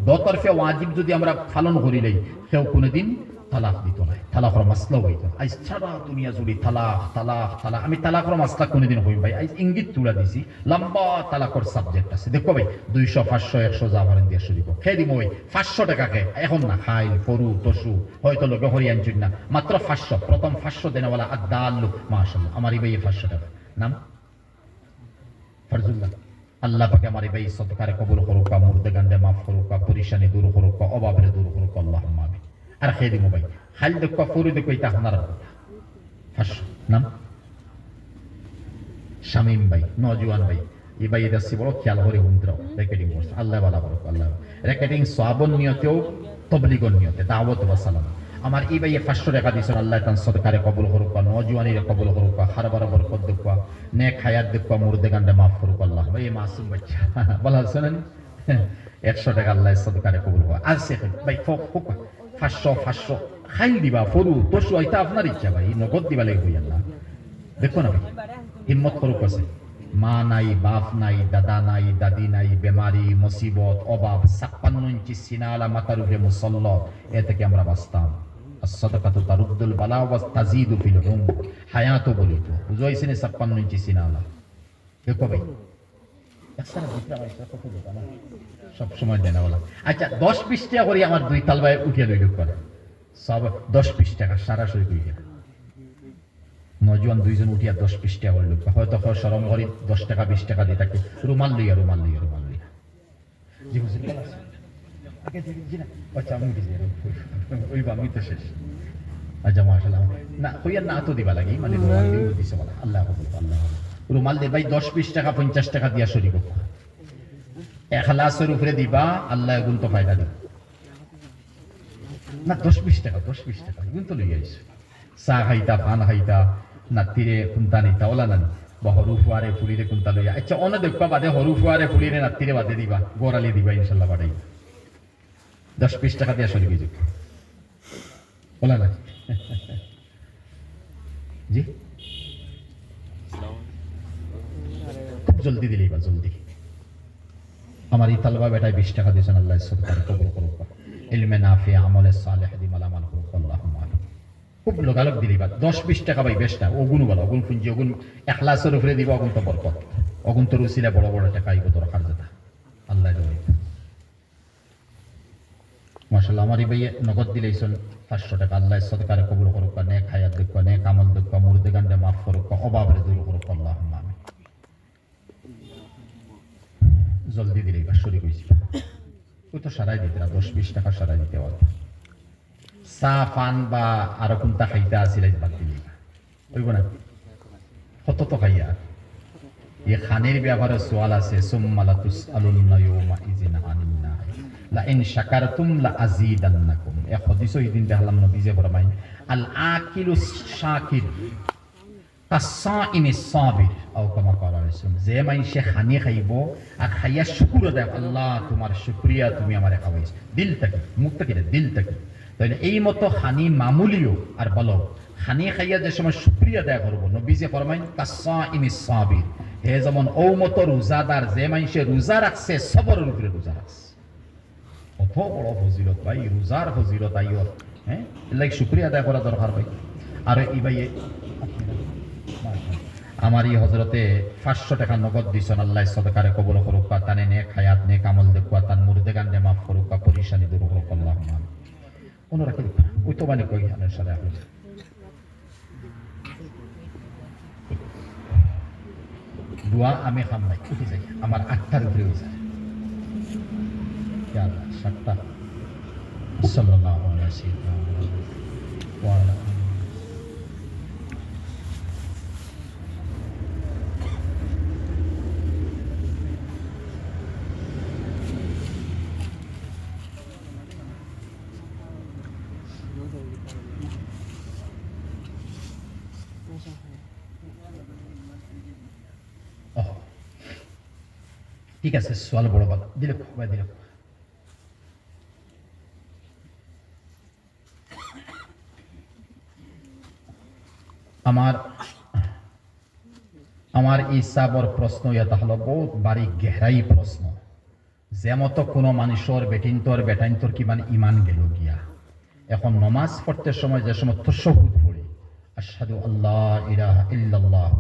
দোতরফে ওয়াজিব যদি আমরা পালন করিলেই কেউ কোনোদিন তালাক দিত না। তালাকর মাসলা হইত আজ সারা দুনিয়া জুড়ে তালাক। আমি তালাকর মাসলা কোনোদিন হই ভাই, আজ ইঙ্গিত তুলা দিছি, লম্বা তালাকর সাবজেক্ট আছে। দেখো ভাই 200, 500, 100 যা পারেন দিয়ে শুরু খেয়ে দিব ভাই। 500 টাকাকে এখন না খাই ফরু টসু হয়তো লোকে হরি আনছেন না, মাত্র 500, প্রথম 500 দেনাওয়ালা আদাল্লু মাশাআল্লাহ। আমার এই ভাই 500 টাকা নাম ফারজুল্লাহ। আল্লাহ পাকে আমার এই ভাই সদকারে কবুল করুক, মুর্দে গান্ডে মাফ করুক, পরিশানি দূর করুক, অভাবের দূর করুক, আল্লাহুম্মা আমিন। আর খেয়ে দিব ভাই, খালি দেখো ফরু দেখো, এটা আপনার 500 নাম শামীম ভাই, নজওয়ান ভাই। এই ভাই এটা বড় খেয়াল করে হুন্দ্রাও রেকর্ডিং করছে, আল্লাহ বালা করুক, আল্লাহ রেকর্ডিং সওয়াবন নিয়তেও তবলিগর নিয়তে দাওয়াত ওয়া সালাম আমার এই ভাইয়ে 500 টাকা দিছেন আল্লাহ তান সদকারে কবুল করুক নওজওয়ানিরে কবুল করুক হারবার বরকত দেখ নেক হায়াত দেখ মুর্দে গান্ডে মাফ করুক আল্লাহ ভাই মাসুম বাচ্চা বলা শুনেন 100 টাকা আল্লাহ সদকারে কবুল করুক আর সে ভাই ফোক 500 খাইল দিবা ফরু তোষু এটা আপনার ইচ্ছা ভাই নগদ দিবা লাগে হই আল্লাহ দেখো না ভাই হিম্মত করুক আছে মা নাই বাপ নাই দাদা নাই দাদি নাই বেমারি মুসিবত অভাব 56 ইঞ্চি সিনালা মাথার উপরে মুসল্লত এ থেকে আমরা বাঁচতাম as-sadaqatu taruddul bala wa tazidu fil umr হায়াত বলি তো বুঝাইছেন 56 ইঞ্চি সিনালা দেখো ভাই একসাথে ভিতরে আমার কত কথা না সব সময় দেনা বলা আচ্ছা 10-20 টাকা করে আমার দুই তালবায় উঠিয়ে লইল করে সব 10-20 টাকা সরাসরি কইয়া নজওয়ান দুইজন উঠিয়া 10-20 টাকা হইল হয়তো শরম করি 10 টাকা 20 টাকা দিয়ে থাকে রুমাল লইয়া জি বুঝলি আগে দেখি না আচ্ছা আমি দিছি ওই বামি তো শেষ আচ্ছা মাশাআল্লাহ না কইয়া না তো দিবা লাগি মানে রুমাল দিয়ে দিছে বলা আল্লাহ রুমাল দে ভাই 10-20 টাকা 50 টাকা দিয়া শরীক ইখলাসের উপরে দিবা আল্লাহ গুণ তো ফায়দা দিবে না 10-20 টাকা গুণ তো লইয়া আইছে চা খাইতা পান খাইতা নাতিরে কুন্তা নিতা ওলা নানি বা হরু ফুয়ারে ফুলিরে কুন্তা লইয়া আচ্ছা অন্য দেখবা বাদে হরু ফুয়ারে ফুলিরে নাতিরে বাদে দিবা গোড়ালি দিবা ইনশাল্লাহ বাড়াই 10-20 টাকা দিয়া শরীক হইছে ওলা নানি জি খুব জলদি দিলেই বা জলদি আমার এই তালবা বেটায় 20 টাকা দিয়েছেন আল্লাহ সদকার কবুল করুক ইলমে নাফি আমলে সালেহ দি মালামাল করুক আল্লাহুম্মা আমিন খুব লোকালক দিলি বা 10-20 টাকা ভাই বেশ না ওগুন বলো ওগুন পুঞ্জি ওগুন ইখলাসের উপরে দিব ওগুন তো বরকত ওগুন তো রুসিলা বড় বড় টাকা আইব তোর খারজাতা আল্লাহ দেবে মাশাআল্লাহ আমার এই ভাই নগদ দিলেইছেন 500 টাকা আল্লাহ সদকার কবুল করুক নেক হায়াত দেখ নেক আমল দেখ মুর্দে গান্ডে মাফ করুক অভাবের দূর করুক আল্লাহুম্মা আমিন জলদি দিলেই বা শরীক হইছিল ওই তো সারাই দিতে না 10-20 টাকা সারাই দিতে পারবে চা পান বা আরো কোনটা খাইতে আসিল বাদ দিলি ওইব না কত তো খাইয়া এই খানের ব্যাপারে সোয়াল আছে সুম্মা তুসআলুন্না ইয়াওমা ইযিন আনিন নার লা ইন শাকারতুম লা আযীদান্নাকুম এই হাদিসে দিন দেখলাম নবী যে ফরমায় আল আকিলু শাকির কাসাইমি সাবির আও কামা ক্বালা রাসূল যে মাইনসে খানি খাইব আর খাইয়া শুকর আদায় আল্লাহ তোমার শুকরিয়া তুমি আমারে খাওয়াইছ দিল থেকে মুখ থেকে দিল থেকে তাহলে এই মতো খানি মামুলিও আর বলো খানি খাইয়া যে সময় শুকরিয়া আদায় করবো নবী যে ফরমাইন কাসাইমি সাবির হে যেমন ও মতো রোজাদার যে মাইনসে রোজা রাখছে সবরের উপরে রোজা রাখছে কত বড় ফজিলত ভাই রোজার ফজিলত আইয়র হ্যাঁ লাইক শুকরিয়া আদায় করা দরকার ভাই আর এই ভাই আমার এই হজরতে 500 টাকা নগদ দিছেন আল্লাহ সদকারে কবুল করুক তানে নেক হায়াত নেক আমল দেখুয়া তান মুর্দে গান্ডে মাফ করুক পরিশানি দূর করুক আল্লাহুম্মা আমিন ওনারা কি ওই তো মানে কই আনের সাথে আপনি দোয়া আমি খাম নাই উঠে যাই আমার 8টার উপরে হয়ে যায় ইয়া আল্লাহ 7টা সাল্লাল্লাহু আলাইহি সাল্লাম ওয়া আলা ঠিক আছে সোয়াল বড় বাদ দিলে ভাই দিলে আমার ইসাবর প্রশ্ন এটা হলো বহুত বাড়ি গেহরাই প্রশ্ন যে মতো কোনো মানুষের বেটাইন্তর কি মানে ইমান গেল গিয়া এখন নমাজ পড়তে সময় যে সময় তাশাহুদ পড়ি আশহাদু আল্লাহ ইলাহা ইল্লাল্লাহ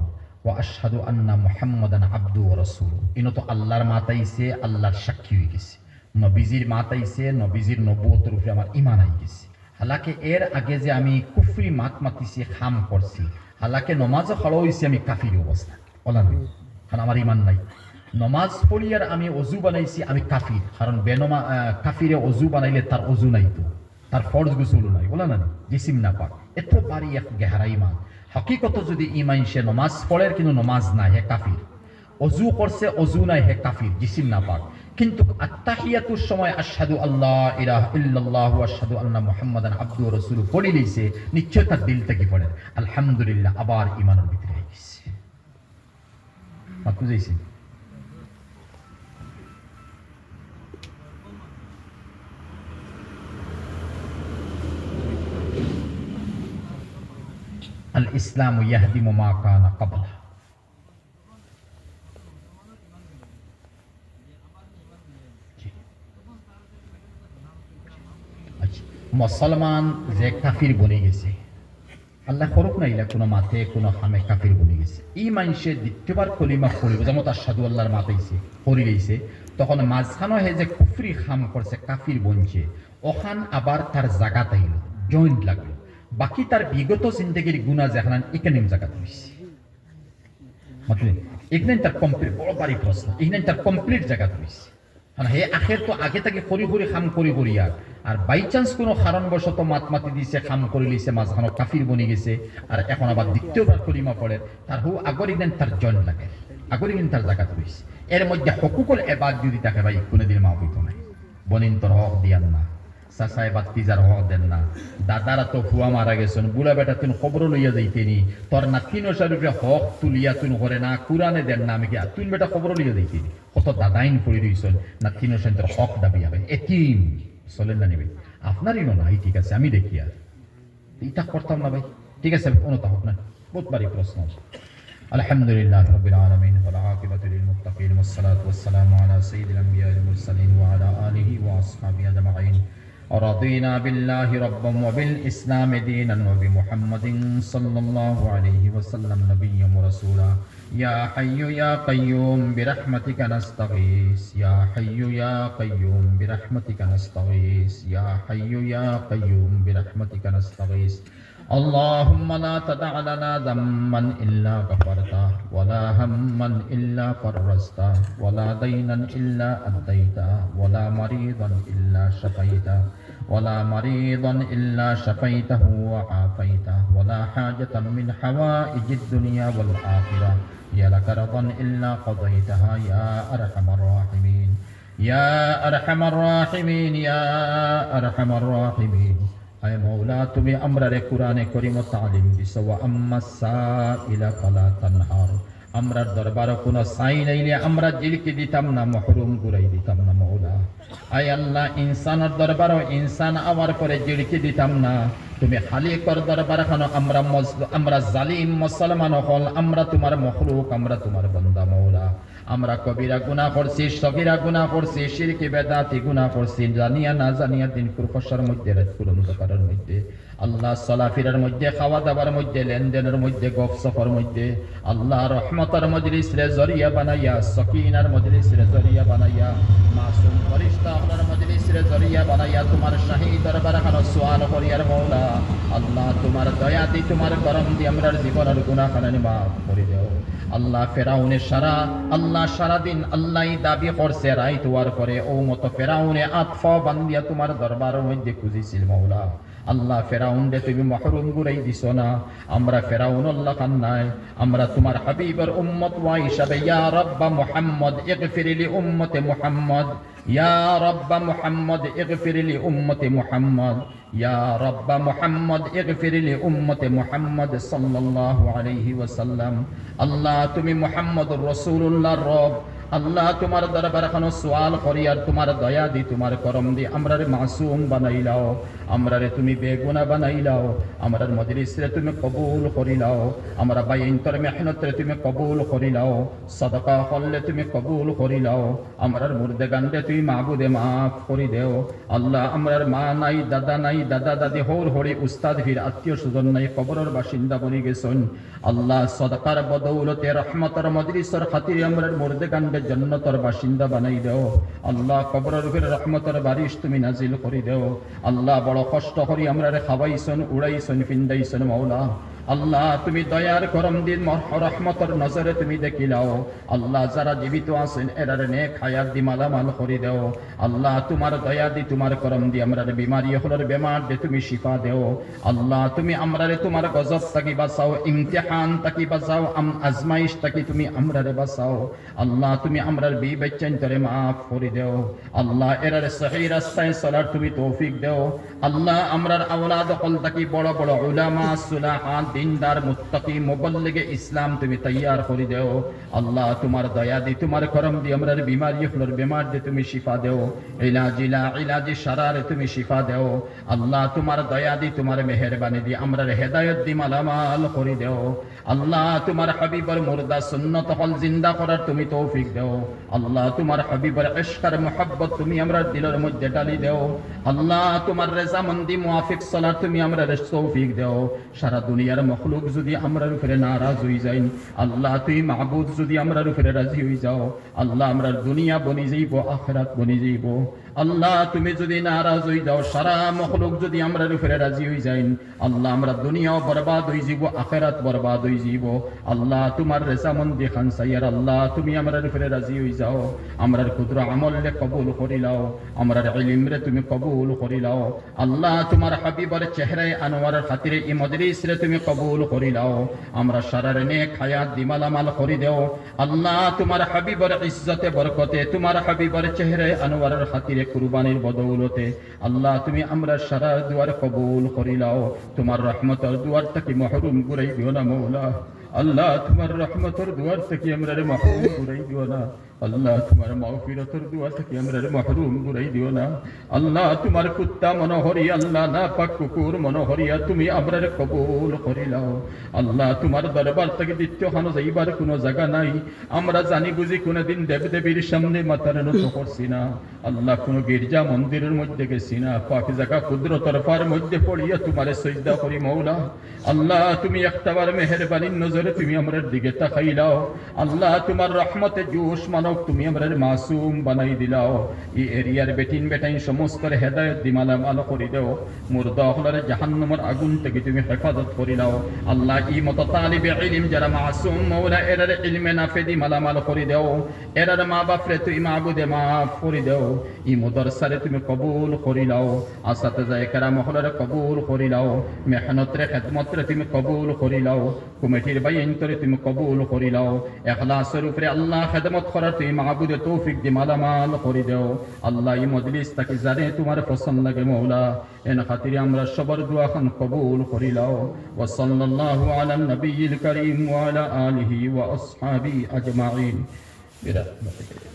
ওয়া আশহাদু আন্না মুহাম্মাদান আবদুহু ওয়া রাসূলুহু ইনো তো আল্লাহর মাতাইছে আল্লাহর সাক্ষী হয়ে গেছে নবীজির মাতাইছে নবীজির নবুয়তের উপরে আমার ঈমান আই গেছে হালাকে এর আগে যে আমি কুফরি মাতিছি খাম করছি হালাকে নমাজও খাড়া হইছি আমি কাফির অবস্থা বলা নয় কারণ আমার ঈমান নাই নমাজ পড়িয়ার আমি অজু বানাইছি আমি কাফির কারণ কাফিরে অজু বানাইলে তার অজু নাই তো তার ফরজ গোসল নাই বলা না জিসিম না পাক এত বাড়ি এক গেহারা ঈমান হকিকত যদি ইমান সে নমাজ পড়ে কিন্তু নমাজ নাই হে কাফির অজু করছে অজু নাই হে কাফির জিসিম না পাক কিন্তু আত্তাহিয়াতুর সময় আশহাদু আল্লাহ ইলাহা ইল্লাল্লাহ ওয়া আশহাদু আন্না মুহাম্মাদান আবদুহু ওয়া রাসূলুহু পড়ি লইছে, নিশ্চয় তার দিল থেকে পড়ে আলহামদুলিল্লাহ, আবার ঈমানের ভিতরে হয়ে গেছে। মাত বুঝাইছি? আল ইসলামু ইয়াহদিমু মা কানা ক্বাবলা। মুসলমান যে কাফির বনে গেছে, আল্লাহ করুক না ইলা কোনো মাথে কোনো হামে কাফির বনে গেছে, এই মানুষের দ্বিতীয়বার কলিমা পড়িব, যেমন আশহাদু আল্লাহর মাথাইছে পড়ি লইছে, তখন মাঝখানে হে যে কুফরি খাম করছে কাফির বনছে, ওখান আবার তার জায়গা তাইল, জয়েন্ট লাগলো, বাকি তার বিগত জিন্দেগির গুনাহ যেখানে এখানে জায়গা হইছে, বুঝলেন? এখানে তার কমপ্লিট, বড় বাড়ি প্রশ্ন, এখানে তার কমপ্লিট জায়গা হইছে। হে আখের তো আগে থেকে করি করি খাম করি করি আর বাই চান্স কোনো কারণবশত মাতি দিছে, খাম করে লিছে, মাঝখানে কাফির বনে গেছে, আর এখন আবার দ্বিতীয়বার কলিমা পড়ে, তার হু আগর ইগেন তার জন লাগে, আগর ইগেন তার জায়গা হইছে। এর মধ্যে হকুকুল এবাদ যদি থাকে ভাই কোনোদিন মা হইতো না, বনিন তোর হক দিয়ান না, চাচা এবার তিজার হক দেন না, দাদারা তো ফুয়া মারা গেছেন, বুড়া বেটা তুই খবর লইয়া যাইতেনি, তোর নাতিন সারুপে হক তুলিয়া তুই করে না, কুরানে দেন না, আমি কি তুই বেটা খবর লইয়া যাইতেনি, কত দাদাইন পড়ে রইছেন, নাতিন সেন তোর হক দাবি হবে, এতিম চলেন না নেবে আপনারই নাই, ঠিক আছে আমি দেখি আর এইটা করতাম না ভাই, ঠিক আছে অনুতা হোক না, বহুত বাড়ি প্রশ্ন। আলহামদুলিল্লাহ রাব্বিল আলামিন ওয়াল আকিবাতু লিল মুত্তাকিন ওয়াস সালাতু ওয়াস সালামু আলা সাইয়্যিদিল আমবিয়া ওয়াল মুরসালিন ওয়া আলা আলিহি ওয়া আসহাবিহি আজমাইন। رضينا بالله ربا وبالإسلام دينا وبمحمد صلى الله عليه وسلم نبيا ورسولا. يا حي يا قيوم برحمتك نستغيث، يا حي يا قيوم برحمتك نستغيث، يا حي يا قيوم برحمتك نستغيث. اللهم لا تدع لنا ذنبا إلا غفرته، ولا هما إلا فرجته، ولا دينا إلا أديته، ولا مريضا إلا شفيته، ولا مريضا إلا شفيته وعافيته، ولا حاجة من حوائج الدنيا والآخرة هي لك رضا إلا قضيتها يا أرحم الراحمين، يا أرحم الراحمين، يا أرحم الراحمين. আয় মৌলা তুমি আমরারে কোরআনে করিম তালিম দিছো, ওয়া আম্মাস সাইলা ফালা তানহার, আমরার দরবারে কোনো সাই নাইলে আমরা জিলকি দিতাম না, মহরুম গুরাই দিতাম না মৌলা। আয় আল্লাহ ইনসানের দরবারে ইনসান আওয়ার করে জিলকি দিতাম না, তুমি খালিকর দরবারে খানো আমরা জালিম মুসলমান হল, আমরা তোমার মখলুক, আমরা তোমার বান্দা মৌলা। আমরা কবিরা গুনাহ করছি, সগীরা গুনাহ করছি, শিরকি বেদাতি গুনাহ করছি, জানিয়া না জানিয়া দিন কুরফাসার মধ্যে, রাত কুরন্তকারের মধ্যে, আল্লাহ চলাফেরার মধ্যে, খাওয়া দাওয়ার মধ্যে, লেনদেনের মধ্যে, গপসপের মধ্যে, আল্লাহ রহমতের মজলিস রে জরিয়া বানাইয়া, সকিনার মজলিস রে জরিয়া বানাইয়া, মাসুম ফেরেশতা আপনার মজলিস রে জরিয়া বানাইয়া তোমার শাহী দরবারে খানো সুআল করিয়ার মওলা। আল্লাহ তোমার দয়া দি, তোমার করম দি আমরার জীবনের গুনাহ খানানি মাফ করে দাও। আল্লাহ ফেরাউনের আল্লাহ সারাদিন আল্লাহ দাবি করছে রাইত ওয়ার করে, ও মতো ফেরাউনে আতফা বান্দিয়া তোমার দরবারের মধ্যে খুঁজিছিল মওলা। আল্লাহ ফেরাউন দে তুমি মহরুম গুরাই দিছো না, আমরা ফেরাউন আল্লাহ কান্নাই, আমরা তোমার হাবিবের উম্মত ওয়া হিসাবে ইয়া রাব্বা মুহাম্মদ ইগফির লি উম্মতে মুহাম্মদ, ইয়া রাব্বা মুহাম্মদ ইগফির লি উম্মতে মুহাম্মদ, ইয়া রাব্বা মুহাম্মদ ইগফির লি উম্মতে মুহাম্মদ সাল্লাল্লাহু আলাইহি ওয়াসাল্লাম। আল্লাহ তুমি মুহাম্মদুর রাসূলুল্লাহর রব, আল্লাহ তোমার দরবার খানো সুয়াল করি আর তোমার দয়া দি, তোমার করম দি আমরারে মাসুম বানাইলাও, আমরারে তুমি বেগুনা বানাইলাও, আমরার মজলিস রে তুমি কবুল করিলাও, আমরা বাইন্তর মেহনত রে তুমি কবুল করিলাও, সাদাকা করলে তুমি কবুল করিলাও, আমরার মুর্দে গান্ডে তুমি মাহবুদে মাফ করি দেও। আল্লাহ আমরার মা নাই, দাদা নাই, দাদা দাদি হৌর হরি উস্তাদ ফির আত্মীয় স্বজন নাই, কবরের বাসিন্দা বনি গেছেন। আল্লাহ সদকার বদৌলতে রহমতের মজলিসের খাতিরে আমরার মুর্দে গান্ডে জান্নাতের বাসিন্দা বানাই দেও। আল্লাহ কবরের উপরে রহমতের বারিশ তুমি নাজিল করে দেও। আল্লাহ বড় কষ্ট করি আমরারে খাওয়াইছেন, উড়াইছেন, ফিন্দাইছেন মওলা। আল্লাহ তুমি দয়ার করম দিন রহমতের নজরে তুমি দেখিলাও আল্লাহ যারা জীবিত আছেন এরার নেক হায়াত দি মালামাল করে দেও আল্লাহ তোমার দয়া দি তোমার করম দি আমরার বিমারি হলর বেমার দে তুমি শিফা দেও আল্লাহ তুমি আমরারে তোমার গজব তাকি বাঁচাও ইমতিহান তাকি বাঁচাও আজমাইশ তাকি তুমি আমরারে বাঁচাও আল্লাহ তুমি আমরার বিবেচন তরে মাফ করে দেও আল্লাহ এরার সহি রাস্তায় চলার তুমি তৌফিক দেও আল্লাহ আমরার আওলাদ হল তাকি বড় বড় উলামা সুলাহা দিনদার মুত্তাকি মুবল্লিগে ইসলাম তুমি তৈয়ার করে দেও আল্লাহ তোমার দয়া দি তোমার করম দি আমরার বিমারি হলর বেমার দে তুমি শিফা দেও ইলাজি সারারে তুমি শিফা দেও আল্লাহ তোমার দয়া দি তোমার মেহেরবানি দি আমরার হেদায়ত দি মালামাল করে দেও আল্লাহ তোমার হাবিবর মুর্দা সুন্নত হল জিন্দা করার তুমি তৌফিক দেও আল্লাহ তোমার হাবিবর ইশকার মুহাব্বত তুমি আমরার দিলের মধ্যে ডালি দেও আল্লাহ তোমার রেজামন্দি মুআফিক সালাত তুমি আমরার তৌফিক দেও সারা দুনিয়ার মখলুক যদি আমরার উপরে নারাজ হয়ে যায় আল্লাহ তুই মাহবুদ যদি আমরার উপরে রাজি হয়ে যাও আল্লাহ আমরার দুনিয়া বনি যাইব আখিরাত বনি যাইব আল্লাহ তুমি যদি নারাজ হয়ে যাও সারা মখলুক যদি আমরার উপরে রাজি হয়ে যায় আল্লাহ আমরা দুনিয়াও বরবাদ হয়ে যাব আখিরাত বরবাদ হয়ে যাব আল্লাহ তোমার রেজামন্দি খান সাইয়ার আল্লাহ তুমি আমরার উপরে রাজি হয়ে যাও আমরার ক্ষুদ্র আমলে কবুল করিলাও আমরার ইলম রে তুমি কবুল করিলাও আল্লাহ তোমার হাবিবের চেহারায় আনোয়ারের খাতিরে এই মজলিস রে তুমি কবুল করিলাও আমরা সারার নেক হায়াত দিমালামাল করি দেও আল্লাহ তোমার হাবিবের ইজ্জতে বরকতে তোমার হাবিবের চেহারায় আনোয়ারের খাতিরে কুরবানির বদৌলতে আল্লাহ তুমি আমরা সারার দুয়ার কবুল করিলাও তোমার রহমতের দুয়ার থেকে মাহরুম গুরাই দিও না মৌলা আল্লাহ তোমার রহমতের দুয়ার থেকে আমরা মাহরুম গুরাই দিও না আল্লাহ তোমার মাগফিরাতের দোয়া থেকে আমরা মাহরুম গুরাই দিও না আল্লাহ তোমার কুত্তা মনোহরি আল্লাহ না পাক কুকুর মনোহরিয়া তুমি আমরার কবুল করিলাও আল্লাহ তোমার দরবার থেকে দ্বিতীয় খানো যাইবার কোনো জায়গা নাই আমরা জানি বুঝি কোনোদিন দেবদেবীর সামনে মাথার নত করছি না আল্লাহ কোনো গির্জা মন্দিরের মধ্যে গেছি না পাক জায়গা ক্ষুদ্র তরফার মধ্যে পড়িয়া তোমারে সজদা করি মৌলা আল্লাহ তুমি একটাবার মেহেরবানির নজরে তুমি আমরার দিকে তাকাইলাও আল্লাহ তোমার রহমতে জোশ মানো তুমি আমরার মাসুম বানাই দিলাও এই এরিয়ার বেটিন বেটাইন সমস্ত হেদায়েত দি মালামাল করে দাও মুর্দা হলার জাহান্নামের আগুন থেকে তুমি হেফাজত করিলাও আল্লাহ এই মত তালিবে ইলম যারা মাসুম মওলা এরার ইলমে নাফে দি মালামাল করে দাও এরার মা বাপরে তুই মাবুদে মাফ করে দাও এই মাদ্রাসারে তুমি কবুল করিলাও আসাতায়ে কেরাম হলার কবুল করিলাও মেহনতরে খিদমতরে তুমি কবুল করিলাও কমিটির বাইনতরে তুমি কবুল করিলাও ইখলাসের উপরে আল্লাহ খিদমত করার তুই মাহবুদে তৌফিক দি মালামাল করে দাও আল্লাহ এই মজলিস তাকে জানে তোমার পছন্দ লাগে মওলা এন খাতিরে আমরা সবার দোয়া খান কবুল করিলাও ওয়া সাল্লাল্লাহু আলা নবিয়িল কারীম ওয়া আলা আলিহি ওয়া আসহাবিহি আজমাইন বিরাহমাতিকা